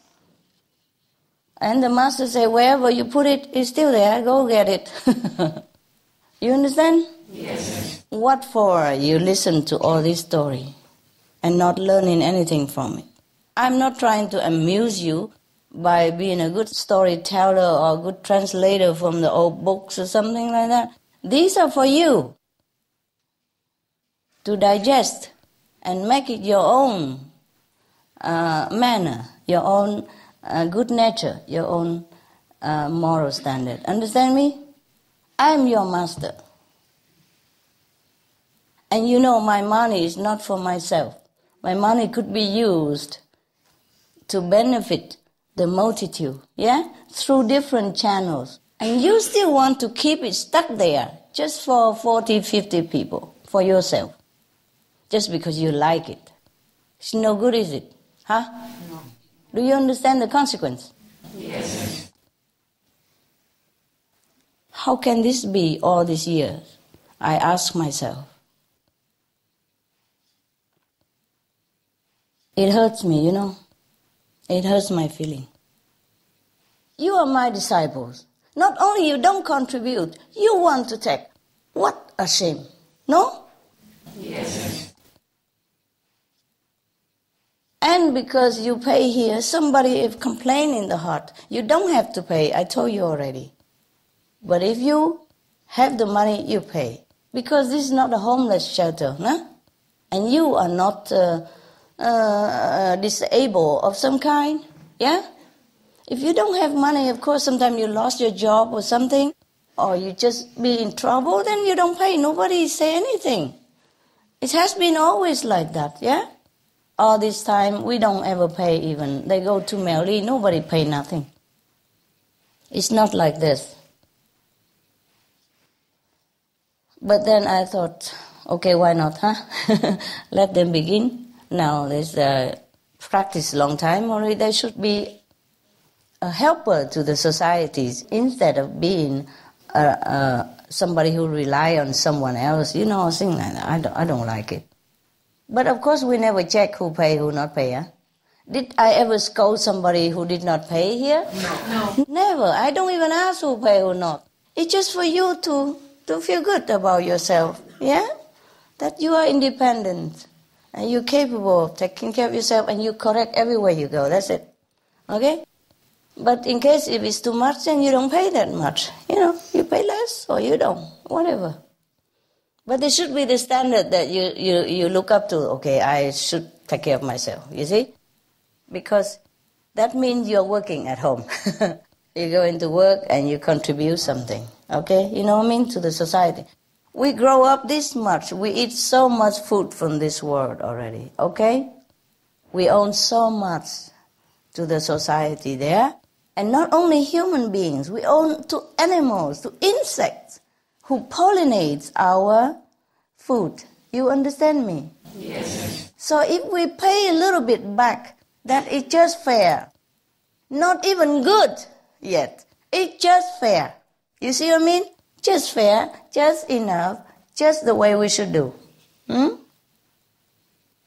And the master said, wherever you put it, it's still there. Go get it. You understand? Yes. What for you listen to all this story and not learning anything from it? I'm not trying to amuse you by being a good storyteller or a good translator from the old books or something like that. These are for you to digest and make it your own manner, your own good nature, your own moral standard. Understand me? I'm your master. And my money is not for myself. My money could be used to benefit the multitude, yeah? Through different channels. And you still want to keep it stuck there just for 40, 50 people, for yourself. Just because you like it. It's no good, is it? Huh? No. Do you understand the consequence? Yes. How can this be all these years? I ask myself. It hurts me, It hurts my feeling. You are my disciples. Not only you don't contribute, you want to take. What a shame. No? Yes. And because you pay here, somebody is complaining in the heart. You don't have to pay, I told you already. But if you have the money, you pay. Because this is not a homeless shelter, no? And you are not disabled of some kind, yeah? If you don't have money, of course, sometimes you lost your job or something, or you just be in trouble, then you don't pay. Nobody say anything. It has been always like that, yeah? All this time, we don't ever pay even. They go to Melly, nobody pay nothing. It's not like this. But then I thought, okay, why not, huh? Let them begin. Now, there's practice a long time already. There should be a helper to the societies instead of being somebody who rely on someone else, you know, things like that. I don't like it. But of course, we never check who pay, who not pay. Huh? Did I ever scold somebody who did not pay here? No. Never. I don't even ask who pay or not. It's just for you to feel good about yourself, yeah? That you are independent and you're capable of taking care of yourself and you correct everywhere you go. That's it. Okay? But in case if it's too much, then you don't pay that much. You know, you pay less or you don't, whatever. But there should be the standard that you look up to. Okay, I should take care of myself, you see? Because that means you're working at home. You go into work and you contribute something, okay? You know what I mean? To the society. We grow up this much. We eat so much food from this world already, okay? We own so much to the society there. And not only human beings, we own to animals, to insects who pollinate our food. You understand me? Yes. So if we pay a little bit back, that is just fair. Not even good yet. It's just fair. You see what I mean? Just fair, just enough, just the way we should do.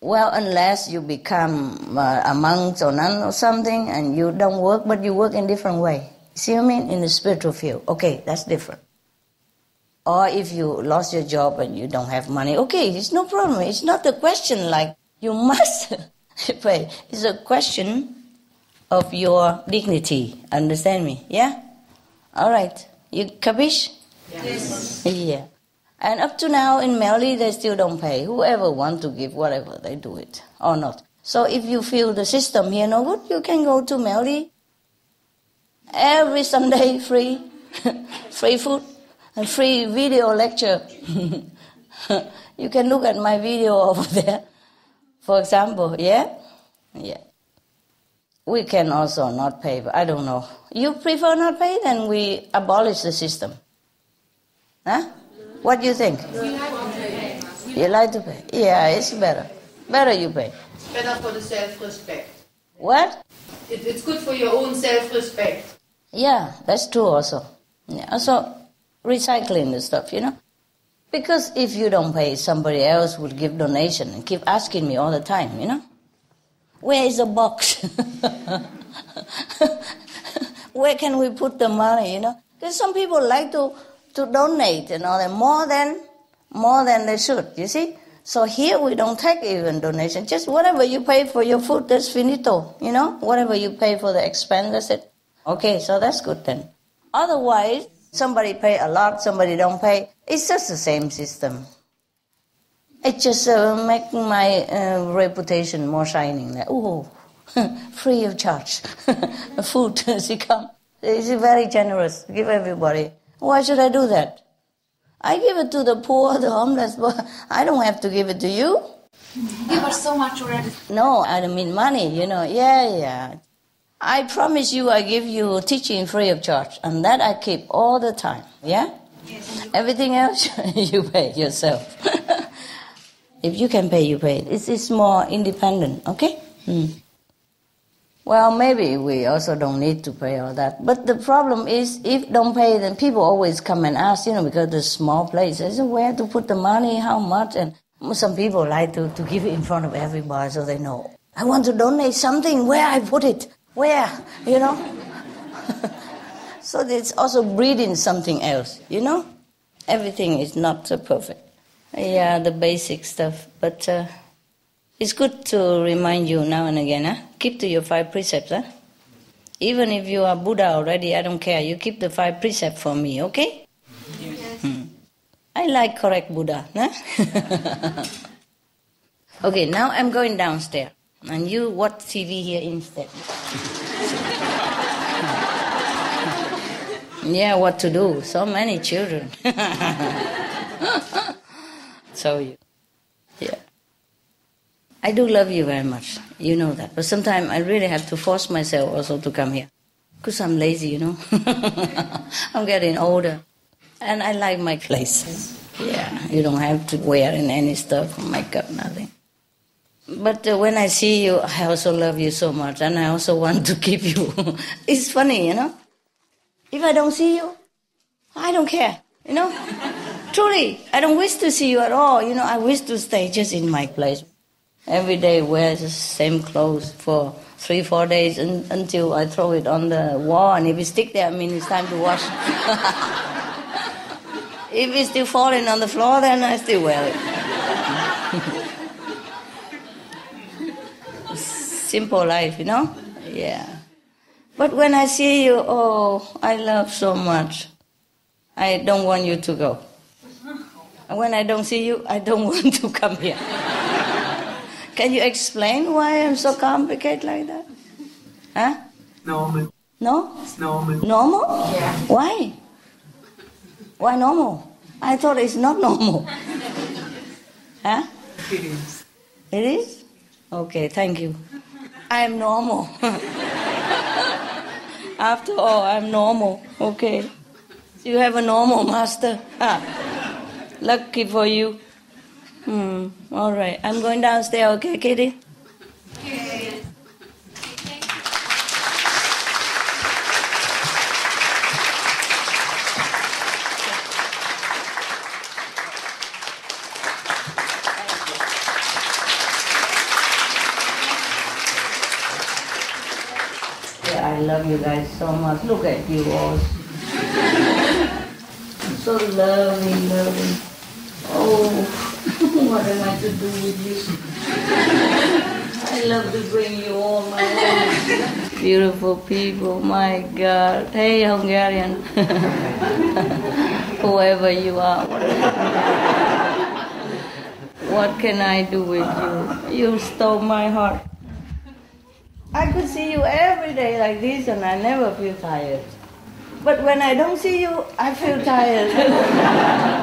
Well, unless you become a monk or nun or something and you don't work, but you work in a different way. See what I mean? In the spiritual field. Okay, that's different. Or if you lost your job and you don't have money, okay, it's no problem. It's not a question like you must pay. It's a question of your dignity. Understand me? Yeah? All right. You capish? Yes. Yeah. And up to now in Melly, they still don't pay. Whoever want to give whatever, they do it or not. So if you feel the system here no good, you can go to Melly. Every Sunday free, free food and free video lecture. You can look at my video over there, for example, yeah? Yeah. We can also not pay, but I don't know. You prefer not pay, then we abolish the system. Huh? What do you think? You like to pay? Yeah, it's better. Better you pay. It's better for the self-respect. What? It's good for your own self-respect. Yeah, that's true also. Yeah, also recycling the stuff, you know. Because if you don't pay, somebody else will give donation and keep asking me all the time, you know. Where is the box? Where can we put the money, you know? Because some people like to donate and all that more than they should, you see. So here we don't take even donation. Just whatever you pay for your food, that's finito, you know. Whatever you pay for the expense, that's it. Okay, so that's good then. Otherwise, somebody pay a lot, somebody don't pay. It's just the same system. It just make my reputation more shining. Like, oh, free of charge. Food, she come. It's very generous. Give everybody. Why should I do that? I give it to the poor, the homeless, but I don't have to give it to you. Give us so much already. No, I don't mean money, you know. Yeah. I promise you I give you teaching free of charge, and that I keep all the time, yeah? Yes. Everything else, you pay yourself. If you can pay, you pay. It's more independent, okay? Well, maybe we also don't need to pay all that. But the problem is, if don't pay, then people always come and ask, you know, because the small place. They say, where to put the money, how much? And some people like to give it in front of everybody so they know. I want to donate something, where I put it, where, you know? So it's also breeding something else, you know? Everything is not so perfect. Yeah, the basic stuff. But it's good to remind you now and again, huh? Keep to your 5 precepts, huh? Even if you are Buddha already, I don't care. You keep the 5 precepts for me, okay? Yes. I like correct Buddha, huh? Okay, now I'm going downstairs. And you watch TV here instead. Yeah, what to do? So many children. Yeah. I do love you very much. You know that. But sometimes I really have to force myself also to come here. Because I'm lazy, you know. I'm getting older. And I like my place. Yeah, you don't have to wear in any stuff, makeup, nothing. But when I see you, I also love you so much. And I also want to keep you. It's funny, you know. If I don't see you, I don't care, you know. Truly, I don't wish to see you at all. You know, I wish to stay just in my place. Every day wear the same clothes for 3-4 days until I throw it on the wall. And if it stick there, I mean it's time to wash. If it's still falling on the floor, then I still wear it. Simple life, you know? Yeah. But when I see you, oh, I love so much. I don't want you to go. And when I don't see you, I don't want to come here. Can you explain why I'm so complicated like that? Huh? Normal. No? It's normal. Normal? Yeah. Why? Why normal? I thought it's not normal. Huh? It is. It is? Okay, thank you. I am normal. After all, I'm normal. Okay. You have a normal master. Lucky for you. All right. I'm going downstairs, okay, Kitty? Okay. I love you guys so much. Look at you all. So loving. Oh, what am I to do with you? I love to bring you all my own. Beautiful people, my God. Hey, Hungarian. Whoever you are. What can I do with you? You stole my heart. I could see you every day like this and I never feel tired. But when I don't see you, I feel tired.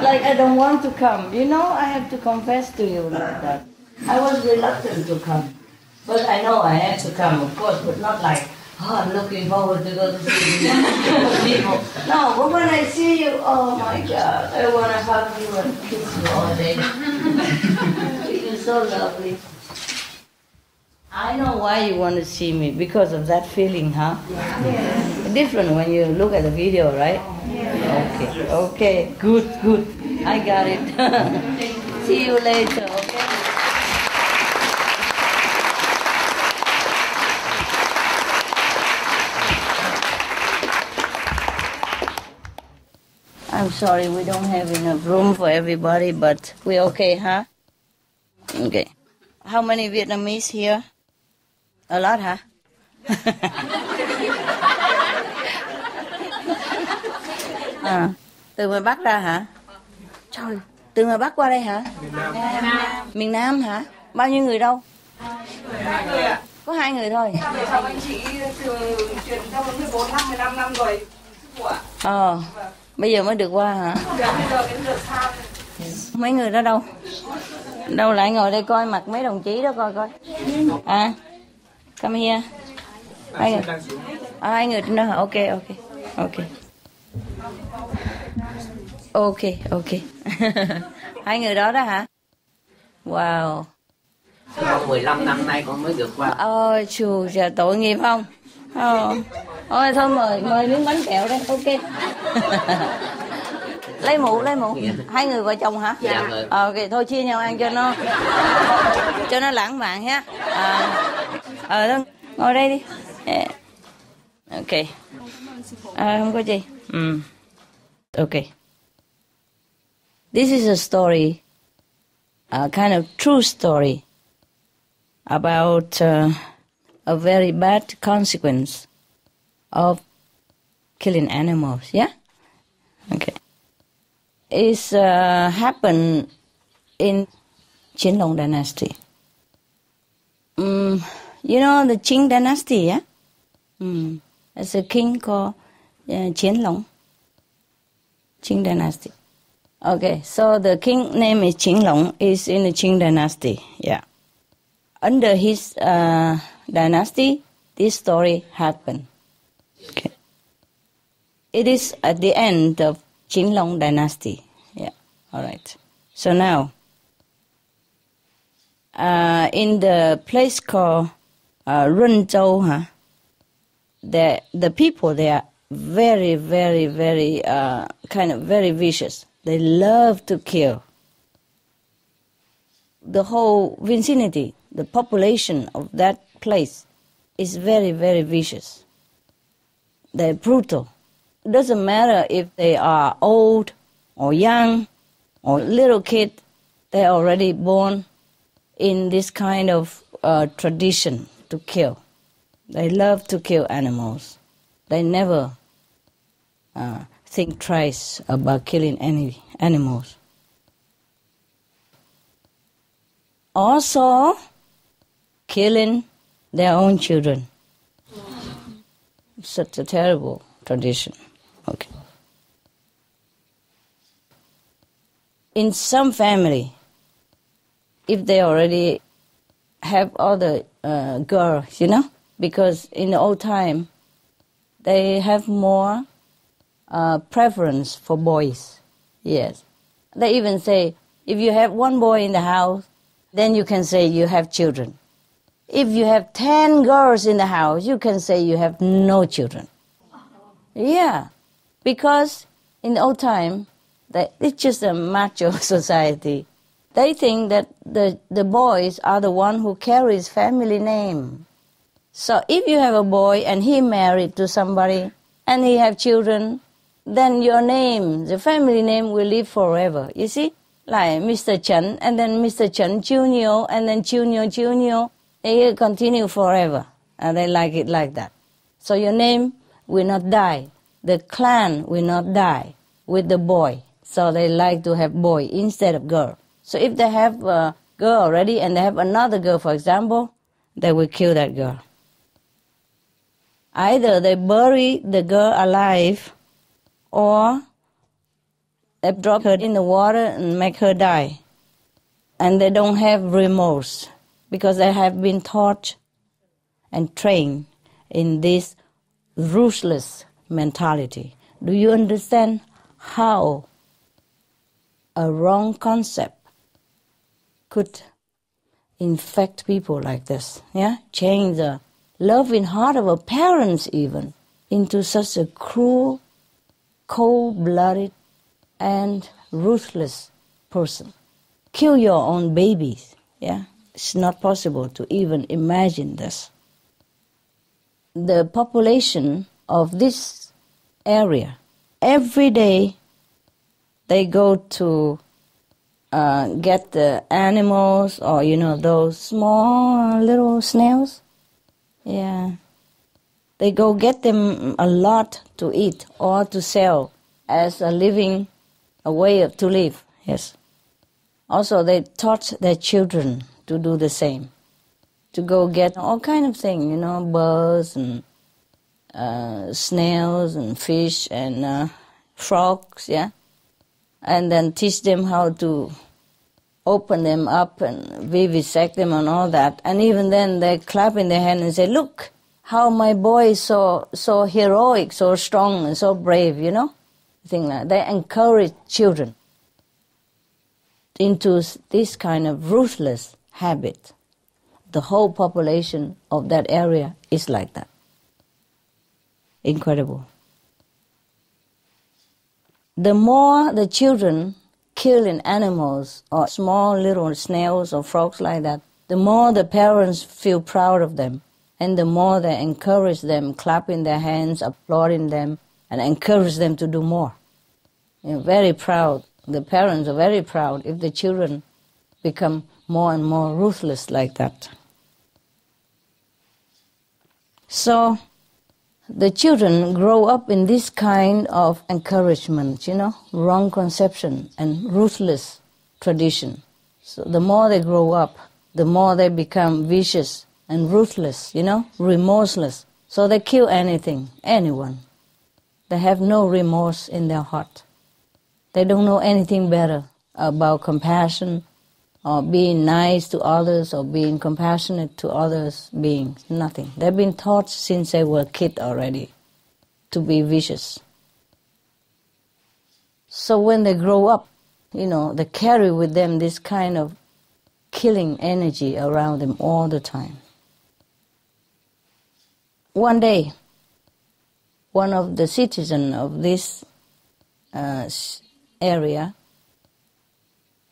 Like I don't want to come. You know, I have to confess to you like that. I was reluctant to come. But I know I had to come, of course, but not like, oh, I'm looking forward to go to see people. No, but when I see you, oh my God, I want to hug you and kiss you all day. You're so lovely. I know why you want to see me, because of that feeling, huh? Yeah. Different when you look at the video, right? Yeah. Okay, good. I got it. See you later, okay? I'm sorry, we don't have enough room for everybody, but we're okay, huh? Okay. How many Vietnamese here? A lot, hả? Từ ngoài Bắc ra hả? Trời, từ ngoài Bắc qua đây hả? Miền Nam hả? Bao nhiêu người đâu? Có 2 người thôi. Sao anh chị chuyển cho 14 năm, 15 năm rồi. Bây giờ mới được qua hả? Bây giờ đến lượt sau. Mấy người đó đâu? Đâu lại ngồi đây coi mặt mấy đồng chí đó coi. Come here. Hai người trên đó hả? Ok. Hai người đó hả? Wow. 15 năm nay con mới được qua. Ôi chù, tội nghiệp không? Thôi mời miếng bánh kẹo đây, ok. Lấy mũ. Hai người vợ chồng hả? Dạ. Ok, thôi chia nhau ăn cho nó lãng mạn ha. Ngồi đây đi. Yeah. Ok. Không có gì. Ok. This is a story, a kind of true story about a very bad consequence of killing animals. Yeah? Okay. It's happened in Chiến Long dynasty. You know the Qing dynasty, yeah? There's a king called Chiến Long. Qing dynasty. Okay, so the king name is Qinglong, is in the Qing dynasty. Yeah. Under his dynasty, this story happened. Okay. It is at the end of Qinglong dynasty. Yeah. All right. So now, in the place called Runzhou, the people there are very, very, very kind of very vicious. They love to kill. The whole vicinity, the population of that place is very, very vicious. They're brutal. It doesn't matter if they are old or young or little kid, they're already born in this kind of tradition to kill. They love to kill animals. They never think twice about killing any animals. Also, killing their own children. Such a terrible tradition. Okay. In some family, if they already have other girls, because in the old time, they have more preference for boys. Yes. They even say, if you have one boy in the house, then you can say you have children. If you have 10 girls in the house, you can say you have no children. Yeah, because in the old time, it's just a macho society. They think that the boys are the one who carries family name. So if you have a boy and he married to somebody and he have children, then your name, the family name, will live forever. You see, like Mr. Chen, and then Mr. Chen Junior, and then Junior, they continue forever. And they like it like that. So your name will not die. The clan will not die with the boy. So they like to have boy instead of girl. So if they have a girl already and they have another girl, for example, they will kill that girl. Either they bury the girl alive or they drop her in the water and make her die. And they don't have remorse because they have been taught and trained in this ruthless mentality. Do you understand how a wrong concept could infect people like this? Yeah, change the loving heart of a parents even into such a cruel, cold-blooded, and ruthless person. Kill your own babies. Yeah, it's not possible to even imagine this. The population of this area, every day they go to get the animals or, those small little snails. Yeah. They go get them a lot to eat or to sell as a way to live. Yes. Also, they taught their children to do the same, to go get all kind of things, birds and snails and fish and frogs, yeah, and then teach them how to open them up and vivisect them and all that. And even then, they clap in their hand and say, "Look, how my boy is so heroic, so strong, and so brave," Thing like that. They encourage children into this kind of ruthless habit. The whole population of that area is like that. Incredible. The more the children killing animals or small little snails or frogs like that, the more the parents feel proud of them, and the more they encourage them, clapping their hands, applauding them, and encourage them to do more. Very proud. The parents are very proud if the children become more and more ruthless like that. So the children grow up in this kind of encouragement, wrong conception and ruthless tradition. So the more they grow up, the more they become vicious and ruthless, remorseless. So they kill anything, anyone. They have no remorse in their heart. They don't know anything better about compassion or being nice to others or being compassionate to others beings. Nothing. They've been taught since they were kids already to be vicious. So when they grow up, they carry with them this kind of killing energy around them all the time. One day, one of the citizens of this area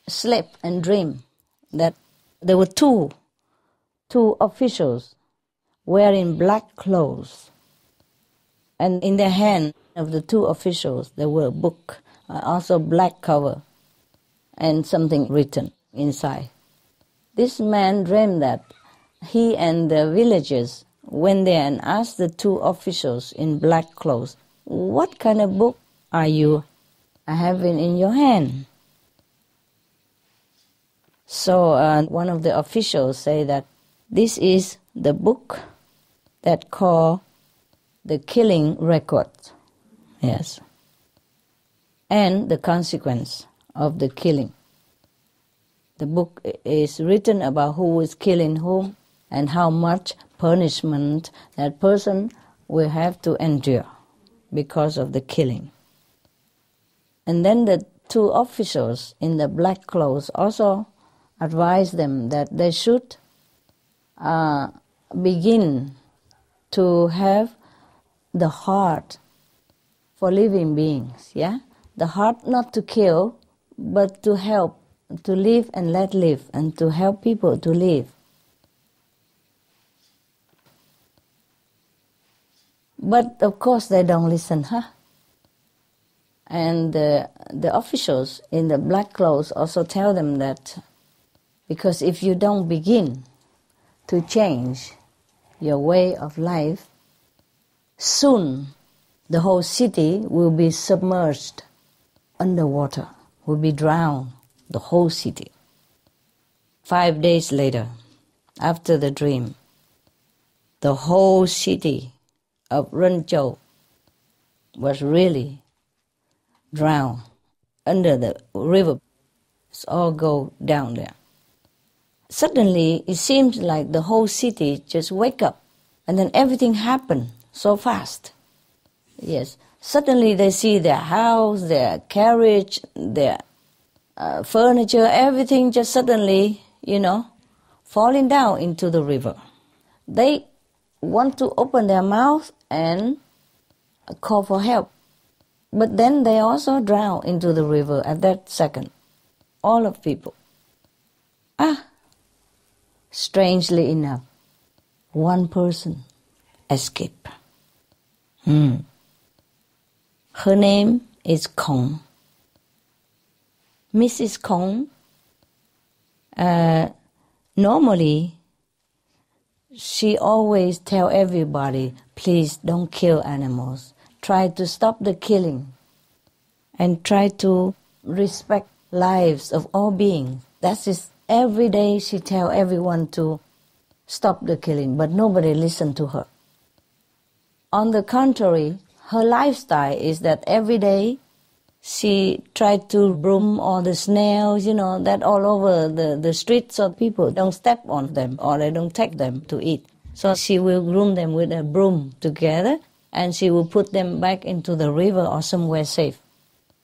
slept and dreamed that there were two officials wearing black clothes, and in the hand of the two officials there were a book, also black cover, and something written inside. This man dreamed that he and the villagers went there and asked the two officials in black clothes, "What kind of book are you having in your hand?" So one of the officials say that this is the book that called the killing record. Yes. And the consequence of the killing. The book is written about who is killing whom and how much punishment that person will have to endure because of the killing. And then the two officials in the black clothes also advised them that they should begin to have the heart for living beings, yeah? The heart not to kill, but to help, to live and let live, and to help people to live. But of course they don't listen, huh? And the officials in the black clothes also tell them that because if you don't begin to change your way of life, soon the whole city will be submerged underwater, will be drowned, the whole city. 5 days later, after the dream, the whole city of Renzhou was really drowned under the river. It's all go down there. Suddenly, it seems like the whole city just wake up, and then everything happened so fast. Yes, suddenly they see their house, their carriage, their furniture, everything just suddenly, falling down into the river. They want to open their mouth and call for help. But then they also drown into the river at that second. All of people. Strangely enough, one person escaped. Her name is Kong. Mrs. Kong, normally, she always tell everybody, please don't kill animals. Try to stop the killing and try to respect lives of all beings. That's it. Every day she tell everyone to stop the killing, but nobody listened to her. On the contrary, her lifestyle is that every day she tried to broom all the snails, that all over the streets so people don't step on them or they don't take them to eat. So she will groom them with a broom together and she will put them back into the river or somewhere safe.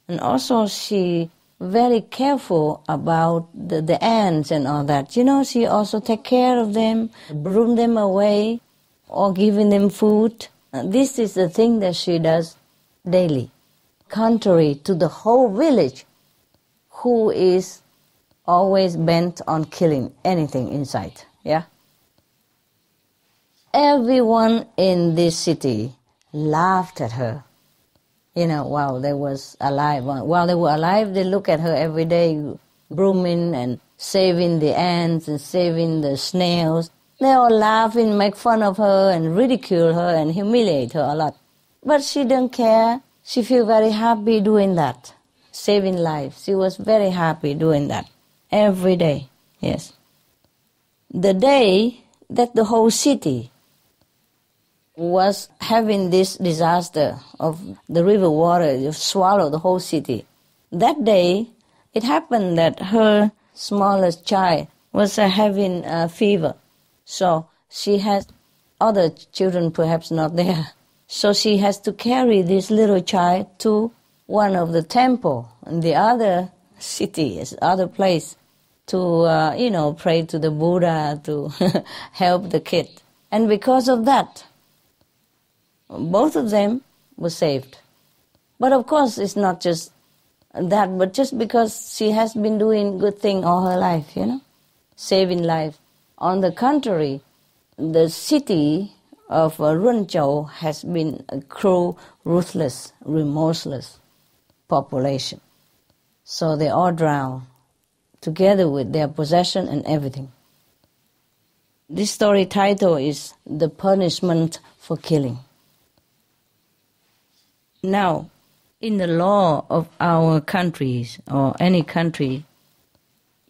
And also she very careful about the ants and all that. She also take care of them, broom them away or giving them food. This is the thing that she does daily. Contrary to the whole village who is always bent on killing anything in sight. Yeah? Everyone in this city laughed at her. While they was alive. While they were alive, they look at her every day, brooming and saving the ants and saving the snails. They all laugh and make fun of her and ridicule her and humiliate her a lot. But she don't care. She feel very happy doing that, saving lives. She was very happy doing that every day. Yes. The day that the whole city was having this disaster of the river water swallow the whole city. that day, it happened that her smallest child was having a fever. So she has other children perhaps not there. So she has to carry this little child to one of the temple in the other city, other place, to, pray to the Buddha, to help the kid. And because of that, both of them were saved. But of course, it's not just that, but just because she has been doing good thing all her life, saving life. On the contrary, the city of Runzhou has been a cruel, ruthless, remorseless population. So they all drown, together with their possession and everything. This story title is The Punishment for Killing. Now, in the law of our countries, or any country,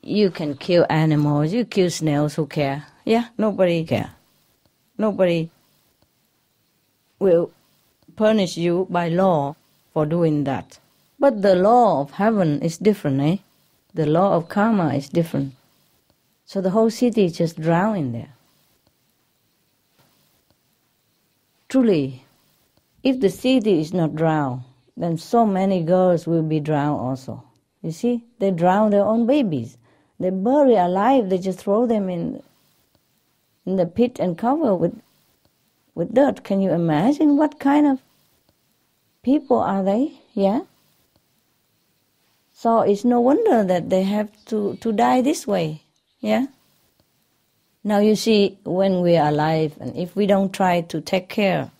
you can kill animals, you kill snails, who care? Yeah, nobody care. Nobody will punish you by law for doing that. But the law of heaven is different, eh? The law of karma is different. So the whole city just drowned in there. Truly, if the city is not drowned, then so many girls will be drowned also. You see, they drown their own babies. They bury alive, they just throw them in the pit and cover with dirt. Can you imagine what kind of people are they? Yeah? So it's no wonder that they have to die this way. Yeah? Now you see, when we are alive, and if we don't try to take care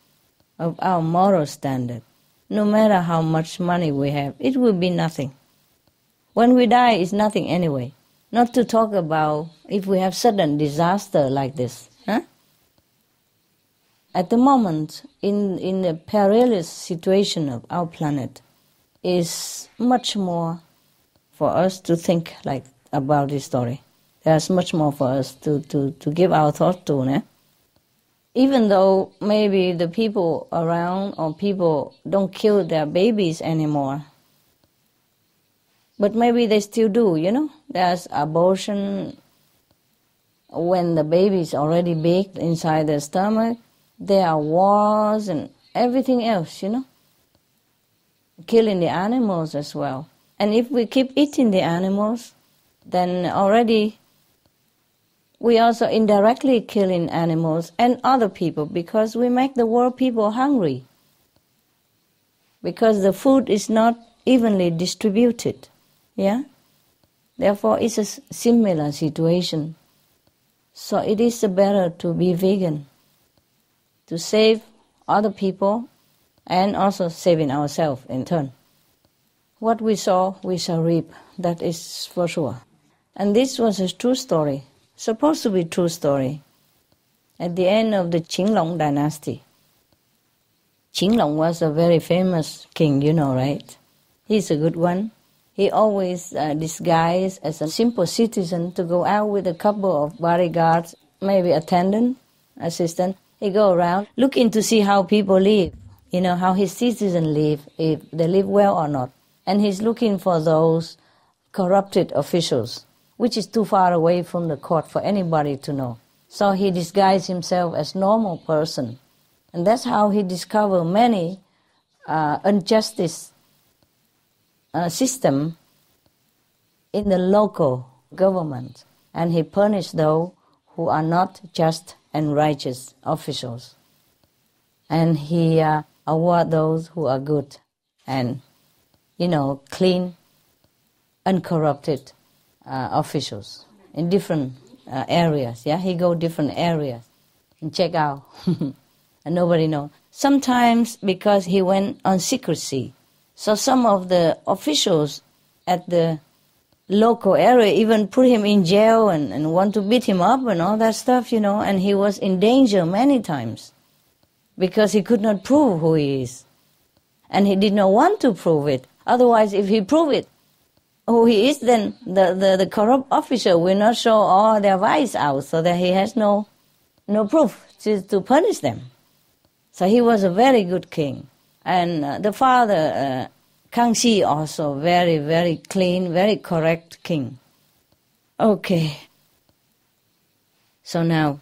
of our moral standard, no matter how much money we have, it will be nothing. When we die, it's nothing anyway. Not to talk about if we have sudden disaster like this. Huh? At the moment, in the perilous situation of our planet, is much more for us to think about this story. There's much more for us to give our thought to. Ne? Even though maybe the people around or people don't kill their babies anymore, but maybe they still do, There's abortion when the baby is already big inside the stomach. There are wars and everything else, Killing the animals as well. And if we keep eating the animals, then already we also indirectly killing animals and other people, because we make the world people hungry. Because the food is not evenly distributed. Yeah? Therefore, it's a similar situation. So it is better to be vegan, to save other people and also saving ourselves in turn. What we sow, we shall reap. That is for sure. And this was a true story, supposed to be a true story. At the end of the Qinglong dynasty. Qinglong was a very famous king, right? He's a good one. He always disguised as a simple citizen to go out with a couple of bodyguards, maybe attendant, assistant. He go around looking to see how people live, how his citizens live, if they live well or not. And he's looking for those corrupted officials, which is too far away from the court for anybody to know. So he disguised himself as normal person. And that's how he discovered many injustice system in the local government, and he punished those who are not just and righteous officials, and he award those who are good and clean, uncorrupted officials in different areas. Yeah, he go different areas and check out, and nobody know. Sometimes because he went on secrecy. So some of the officials at the local area even put him in jail and want to beat him up and all that stuff, and he was in danger many times because he could not prove who he is. And he did not want to prove it. Otherwise, if he proved it, who he is, then the corrupt officer will not show all their vice out, so that he has no proof to punish them. So he was a very good king. And the father Kangxi also, very, very clean, very correct king. Okay. So now,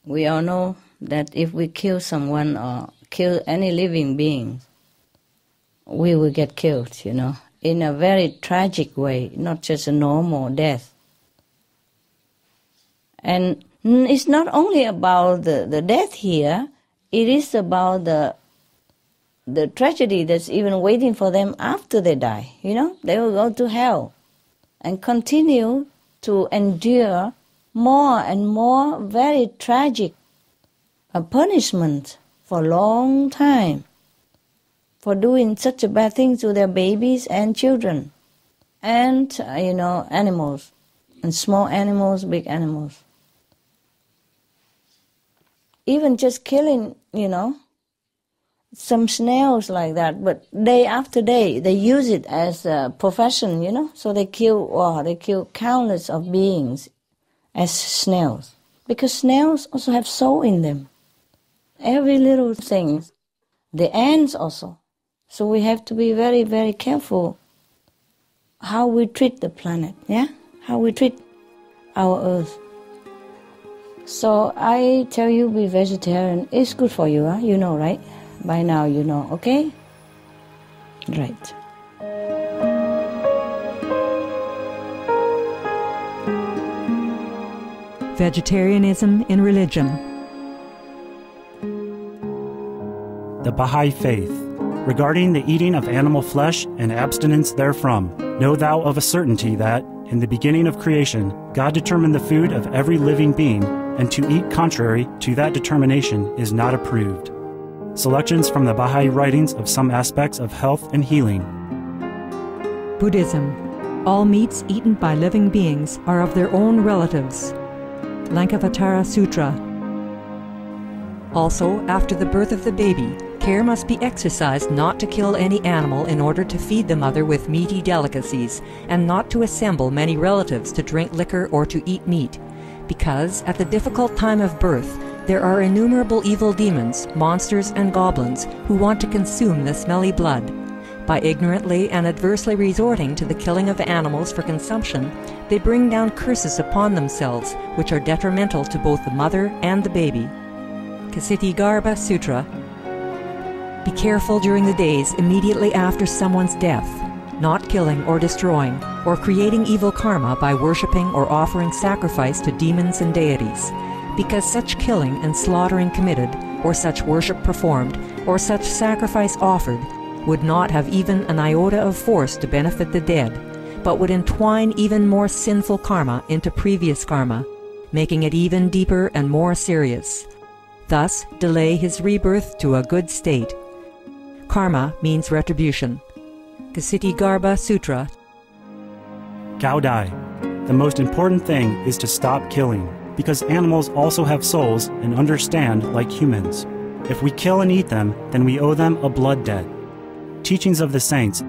we all know that if we kill someone or kill any living being, we will get killed, in a very tragic way, not just a normal death. And it's not only about the death here, it is about the tragedy that's even waiting for them after they die. They will go to hell and continue to endure more and more very tragic punishment for a long time for doing such a bad thing to their babies and children and, animals, and small animals, big animals. Even just killing, some snails like that, but day after day they use it as a profession, so they kill countless of beings as snails, because snails also have soul in them. Every little thing, the ants also. So we have to be very, very careful how we treat the planet, how we treat our earth. So I tell you, be vegetarian. It's good for you, you know, right? By now you know, okay? Right. Vegetarianism in religion. The Baha'i Faith. Regarding the eating of animal flesh and abstinence therefrom, know thou of a certainty that, in the beginning of creation, God determined the food of every living being, and to eat contrary to that determination is not approved. Selections from the Baha'i writings of some aspects of health and healing. Buddhism. All meats eaten by living beings are of their own relatives. Lankavatara Sutra. Also, after the birth of the baby, care must be exercised not to kill any animal in order to feed the mother with meaty delicacies, and not to assemble many relatives to drink liquor or to eat meat, because at the difficult time of birth there are innumerable evil demons, monsters, and goblins who want to consume the smelly blood. By ignorantly and adversely resorting to the killing of animals for consumption, they bring down curses upon themselves, which are detrimental to both the mother and the baby. Ksitigarbha Sutra. Be careful during the days immediately after someone's death, not killing or destroying, or creating evil karma by worshipping or offering sacrifice to demons and deities, because such killing and slaughtering committed, or such worship performed, or such sacrifice offered, would not have even an iota of force to benefit the dead, but would entwine even more sinful karma into previous karma, making it even deeper and more serious. Thus, delay his rebirth to a good state. Karma means retribution. Ksitigarbha Sutra. Gaudai. The most important thing is to stop killing, because animals also have souls and understand like humans. If we kill and eat them, then we owe them a blood debt. Teachings of the Saints.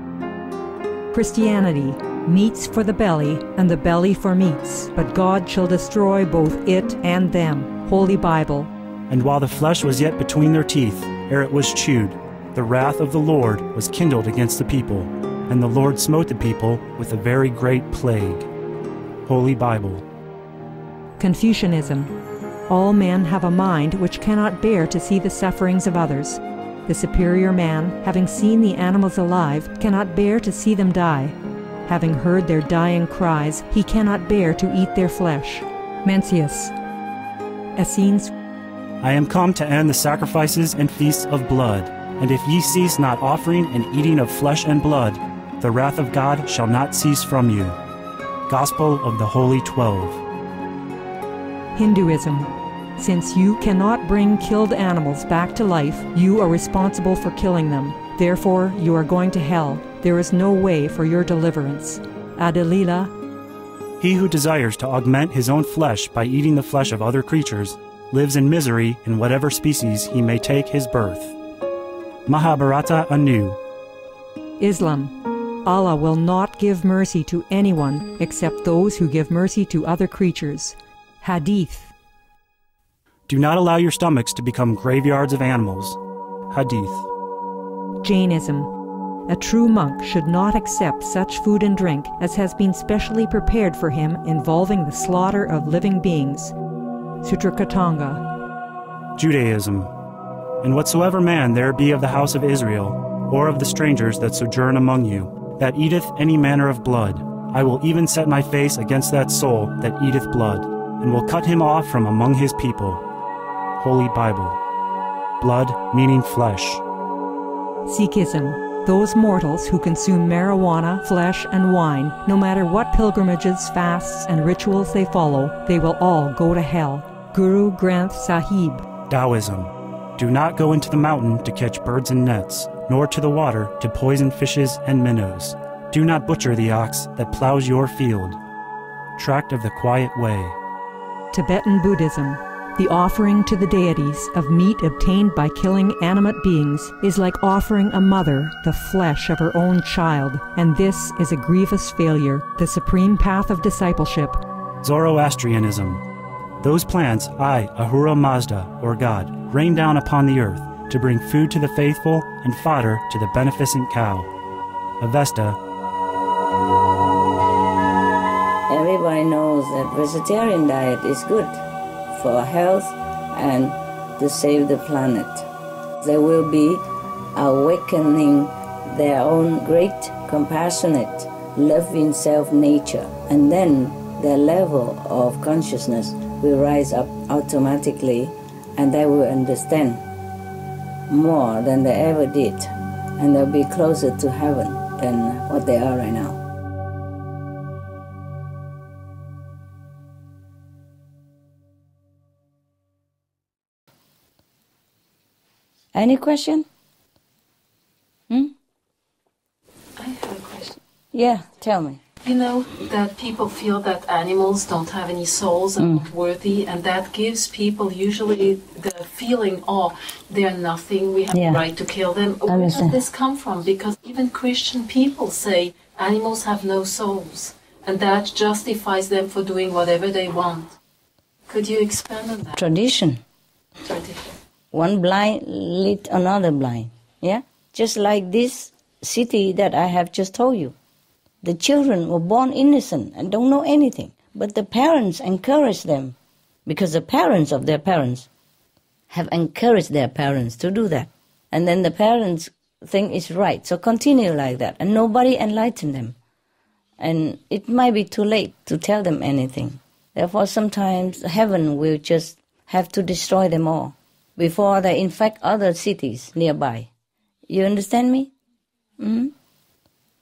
Christianity. Meats for the belly, and the belly for meats, but God shall destroy both it and them. Holy Bible. And while the flesh was yet between their teeth, ere it was chewed, the wrath of the Lord was kindled against the people, and the Lord smote the people with a very great plague. Holy Bible. Confucianism. All men have a mind which cannot bear to see the sufferings of others. The superior man, having seen the animals alive, cannot bear to see them die. Having heard their dying cries, he cannot bear to eat their flesh. Mencius. Essenes. I am come to end the sacrifices and feasts of blood, and if ye cease not offering and eating of flesh and blood, the wrath of God shall not cease from you. Gospel of the Holy 12. Hinduism. Since you cannot bring killed animals back to life, you are responsible for killing them. Therefore, you are going to hell. There is no way for your deliverance. Adalila. He who desires to augment his own flesh by eating the flesh of other creatures lives in misery in whatever species he may take his birth. Mahabharata anew. Islam. Allah will not give mercy to anyone except those who give mercy to other creatures. Hadith. Do not allow your stomachs to become graveyards of animals. Hadith. Jainism. A true monk should not accept such food and drink as has been specially prepared for him involving the slaughter of living beings. Sutrakatanga. Judaism. And whatsoever man there be of the house of Israel, or of the strangers that sojourn among you, that eateth any manner of blood, I will even set my face against that soul that eateth blood, and will cut him off from among his people. Holy Bible. Blood meaning flesh. Sikhism. Those mortals who consume marijuana, flesh, and wine, no matter what pilgrimages, fasts, and rituals they follow, they will all go to hell. Guru Granth Sahib. Taoism. Do not go into the mountain to catch birds and nets, nor to the water to poison fishes and minnows. Do not butcher the ox that plows your field. Tract of the Quiet Way. Tibetan Buddhism. The offering to the deities of meat obtained by killing animate beings is like offering a mother the flesh of her own child, and this is a grievous failure, the supreme path of discipleship. Zoroastrianism. Those plants I, Ahura Mazda, or God, rain down upon the earth to bring food to the faithful and fodder to the beneficent cow. Avesta. Everybody knows that vegetarian diet is good for health and to save the planet. They will be awakening their own great, compassionate, loving self-nature, and then their level of consciousness will rise up automatically, and they will understand more than they ever did, and they'll be closer to heaven than what they are right now. Any question? I have a question. Yeah, tell me. You know that people feel that animals don't have any souls and not worthy, and that gives people usually the feeling, oh, they're nothing, we have the right to kill them. Where does this come from? Because even Christian people say animals have no souls, and that justifies them for doing whatever they want. Could you expand on that? Tradition. One blind lead another blind. Yeah? Just like this city that I have just told you. The children were born innocent and don't know anything. But the parents encourage them. Because the parents of their parents have encouraged their parents to do that. And then the parents think it's right. So continue like that. And nobody enlightened them. And it might be too late to tell them anything. Therefore, sometimes heaven will just have to destroy them all before they infect other cities nearby. You understand me?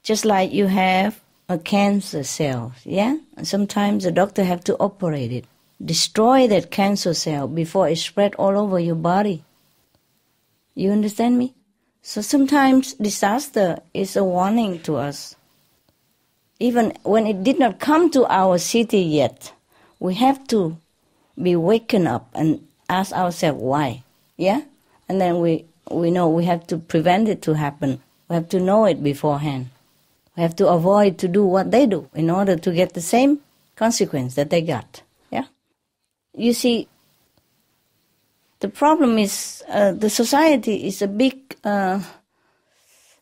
Just like you have a cancer cell, yeah? And sometimes the doctor have to operate it. Destroy that cancer cell before it spread all over your body. You understand me? So sometimes disaster is a warning to us. Even when it did not come to our city yet, we have to be waken up and ask ourselves why. Yeah? And then we know we have to prevent it to happen. We have to know it beforehand. We have to avoid to do what they do in order to get the same consequence that they got. Yeah? You see, the problem is the society is a big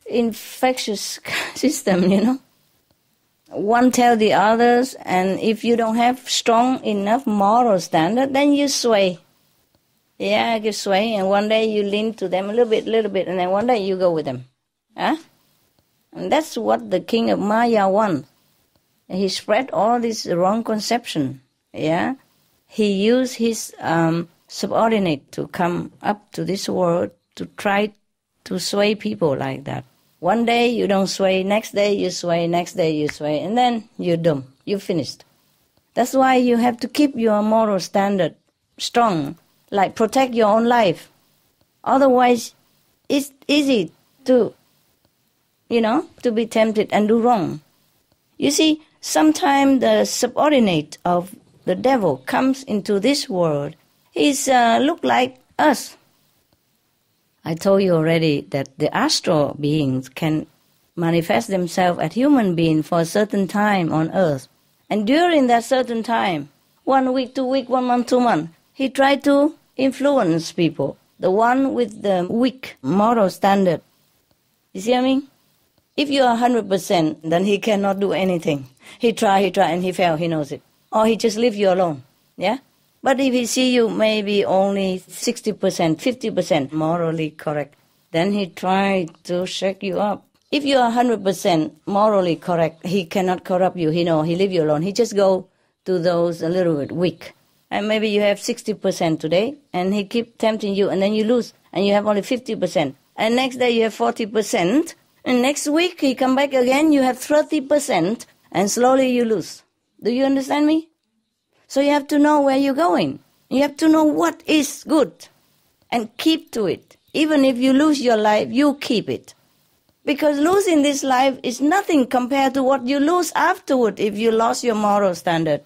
infectious system, you know. One tell the others, and if you don't have strong enough moral standard, then you sway. Yeah, you sway, and one day you lean to them a little bit, and then one day you go with them. Huh? And that's what the king of Maya wants. He spread all this wrong conception. Yeah? He used his subordinate to come up to this world to try to sway people like that. One day you don't sway, next day you sway, next day you sway, and then you're done. You're finished. That's why you have to keep your moral standard strong. Like protect your own life. Otherwise, it's easy to, to be tempted and do wrong. You see, sometimes the subordinate of the devil comes into this world. He's look like us. I told you already that the astral beings can manifest themselves as human beings for a certain time on earth. And during that certain time, 1 week, 2 weeks, 1 month, 2 months, he tried to influence people, the one with the weak moral standard. You see what I mean? If you are 100%, then he cannot do anything. He try, and he fail, he knows it. Or he just leave you alone, yeah? But if he see you maybe only 60%, 50% morally correct, then he try to shake you up. If you are 100% morally correct, he cannot corrupt you, he leave you alone. He just go to those a little bit weak. And maybe you have 60% today, and he keep tempting you, and then you lose, and you have only 50%. And next day you have 40%, and next week he come back again, you have 30%, and slowly you lose. Do you understand me? So you have to know where you're going. You have to know what is good, and keep to it. Even if you lose your life, you keep it. Because losing this life is nothing compared to what you lose afterward if you lost your moral standard.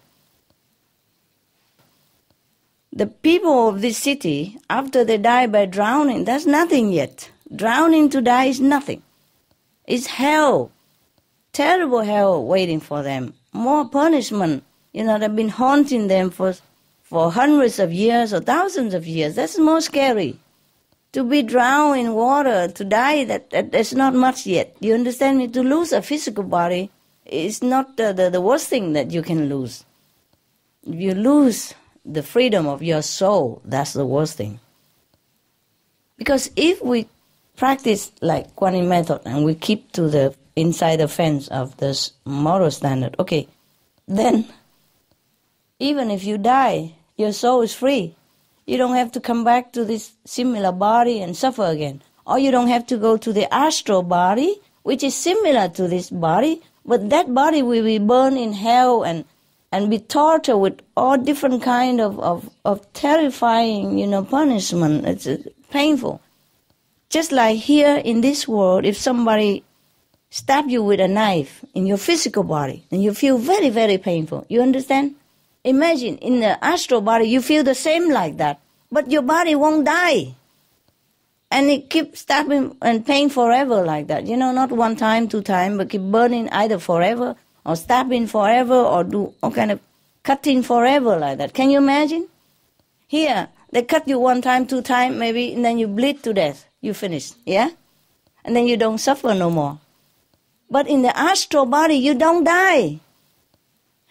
The people of this city, after they die by drowning, that's nothing yet. Drowning to die is nothing. It's hell. Terrible hell waiting for them. More punishment. They've been haunting them for hundreds of years or thousands of years. That's more scary. To be drowned in water, to die, that's not much yet. You understand me? To lose a physical body is not the worst thing that you can lose. If you lose the freedom of your soul, that's the worst thing. Because if we practice like Kuan Yin method and we keep to the inside the fence of this moral standard, okay, then even if you die, your soul is free. You don't have to come back to this similar body and suffer again. Or you don't have to go to the astral body, which is similar to this body, but that body will be burned in hell and be tortured with all different kind of terrifying, punishment. It's painful. Just like here in this world, if somebody stab you with a knife in your physical body, then you feel very, very painful. You understand? Imagine in the astral body, you feel the same like that, but your body won't die. And it keeps stabbing and pain forever like that. Not one time, 2 times, but keep burning either forever or stabbing forever or do all kind of cutting forever like that. Can you imagine? Here, they cut you 1 time, 2 times maybe, and then you bleed to death. You finish, yeah? And then you don't suffer no more. But in the astral body, you don't die.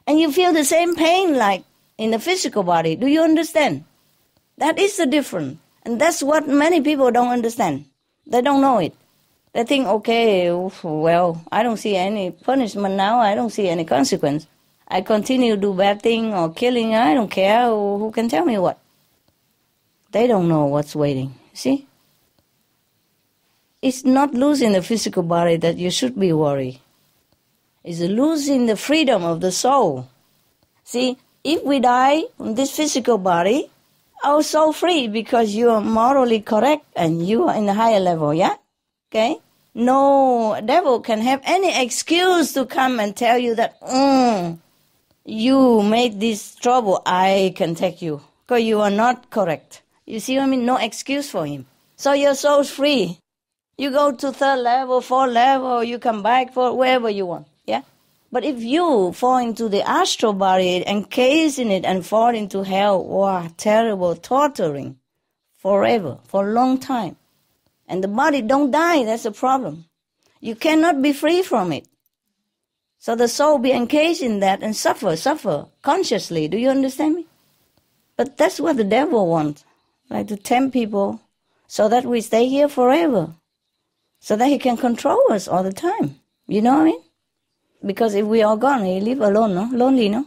And you feel the same pain like in the physical body. Do you understand? That is the difference. And that's what many people don't understand. They don't know it. They think, okay, well, I don't see any punishment now. I don't see any consequence. I continue to do bad thing or killing. I don't care. Who can tell me what? They don't know what's waiting. See? It's not losing the physical body that you should be worried. It's losing the freedom of the soul. See, if we die from this physical body, our soul free because you are morally correct and you are in a higher level, yeah? Okay? No devil can have any excuse to come and tell you that, you made this trouble, I can take you. Because you are not correct. You see what I mean? No excuse for him. So your soul's free. You go to 3rd level, 4th level, you come back for wherever you want. Yeah? But if you fall into the astral body, encase in it and fall into hell, wow, terrible, torturing, forever, for a long time. And the body don't die, that's a problem. You cannot be free from it. So the soul be encased in that and suffer, consciously. Do you understand me? But that's what the devil wants, like to tempt people so that we stay here forever. So that he can control us all the time. You know what I mean? Because if we are gone, he live alone, no? Lonely, no?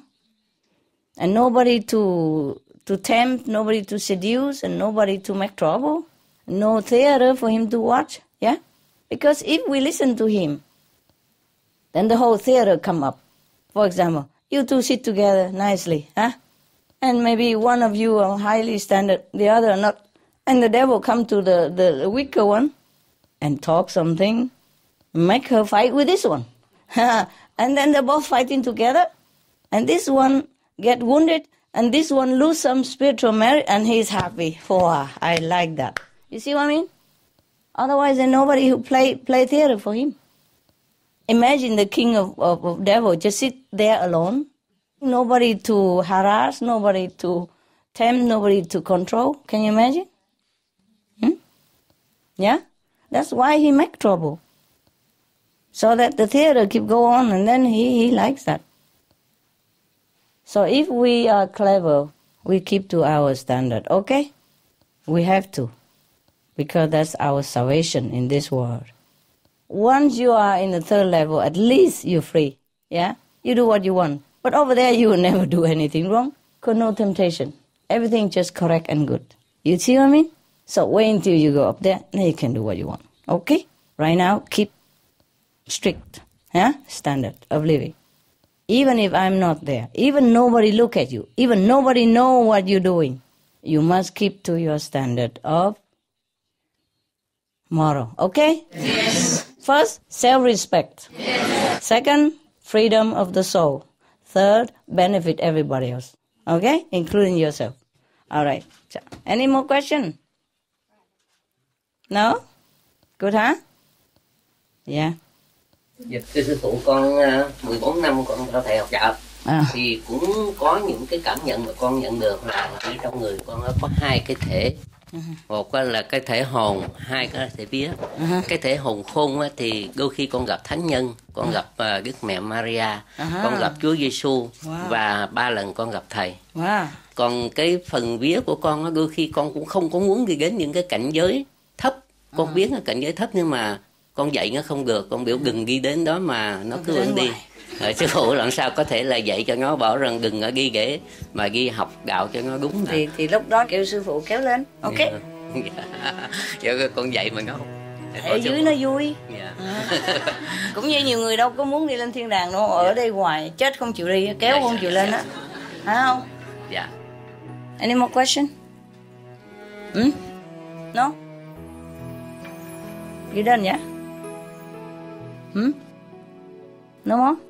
And nobody to tempt, nobody to seduce, and nobody to make trouble. No theater for him to watch, yeah? Because if we listen to him, then the whole theater come up. For example, you two sit together nicely, huh? And maybe one of you are highly standard, the other not. And the devil come to the weaker one and talk something, make her fight with this one. And then they're both fighting together, and this one get wounded, and this one lose some spiritual merit, and he's happy. Oh, I like that. You see what I mean? Otherwise, there's nobody who play theater for him. Imagine the king of devil just sit there alone, nobody to harass, nobody to tempt, nobody to control. Can you imagine? Yeah? That's why he make trouble. so that the theater keep go on, and then he likes that. So if we are clever, we keep to our standard, okay? We have to, because that's our salvation in this world. Once you are in the third level, at least you're free, yeah? You do what you want. But over there, you will never do anything wrong, because no temptation. Everything just correct and good. You see what I mean? So wait until you go up there, then you can do what you want, okay? Right now, keep strict standard of living. Even if I'm not there, even nobody look at you, even nobody know what you're doing, you must keep to your standard of moral, okay? Yes. First, self-respect. Yes. Second, freedom of the soul. Third, benefit everybody else, okay? Including yourself. All right. So, any more question? No? Good, huh? Yeah. Dạ, thưa sư phụ, con 14 năm con theo thầy học đạo thì cũng có những cái cảm nhận mà con nhận được là ở trong người con có hai cái thể. Một là cái thể hồn, hai cái thể vía. Cái thể hồn khôn thì đôi khi con gặp thánh nhân, con gặp Đức Mẹ Maria, con gặp Chúa Giêsu và 3 lần con gặp thầy. Còn cái phần vía của con đôi khi con cũng không có muốn đi đến những cái cảnh giới thấp. Con biết là cảnh giới thấp nhưng mà con dạy nó không được, con biểu đừng đi đến đó mà nó cứ vẫn đi. Sư phụ làm sao có thể là dạy cho nó bảo rằng đừng ở ghi ghế mà ghi học đạo cho nó đúng. Thì lúc đó kêu sư phụ kéo lên, ok? Dạ, con dạy mà nó ở dưới nó vui. Cũng như nhiều người đâu có muốn đi lên thiên đàng đâu, ở đây hoài chết không chịu đi, kéo không chịu lên á, phải không? Dạ. Any more question? No? You done, yeah? No more?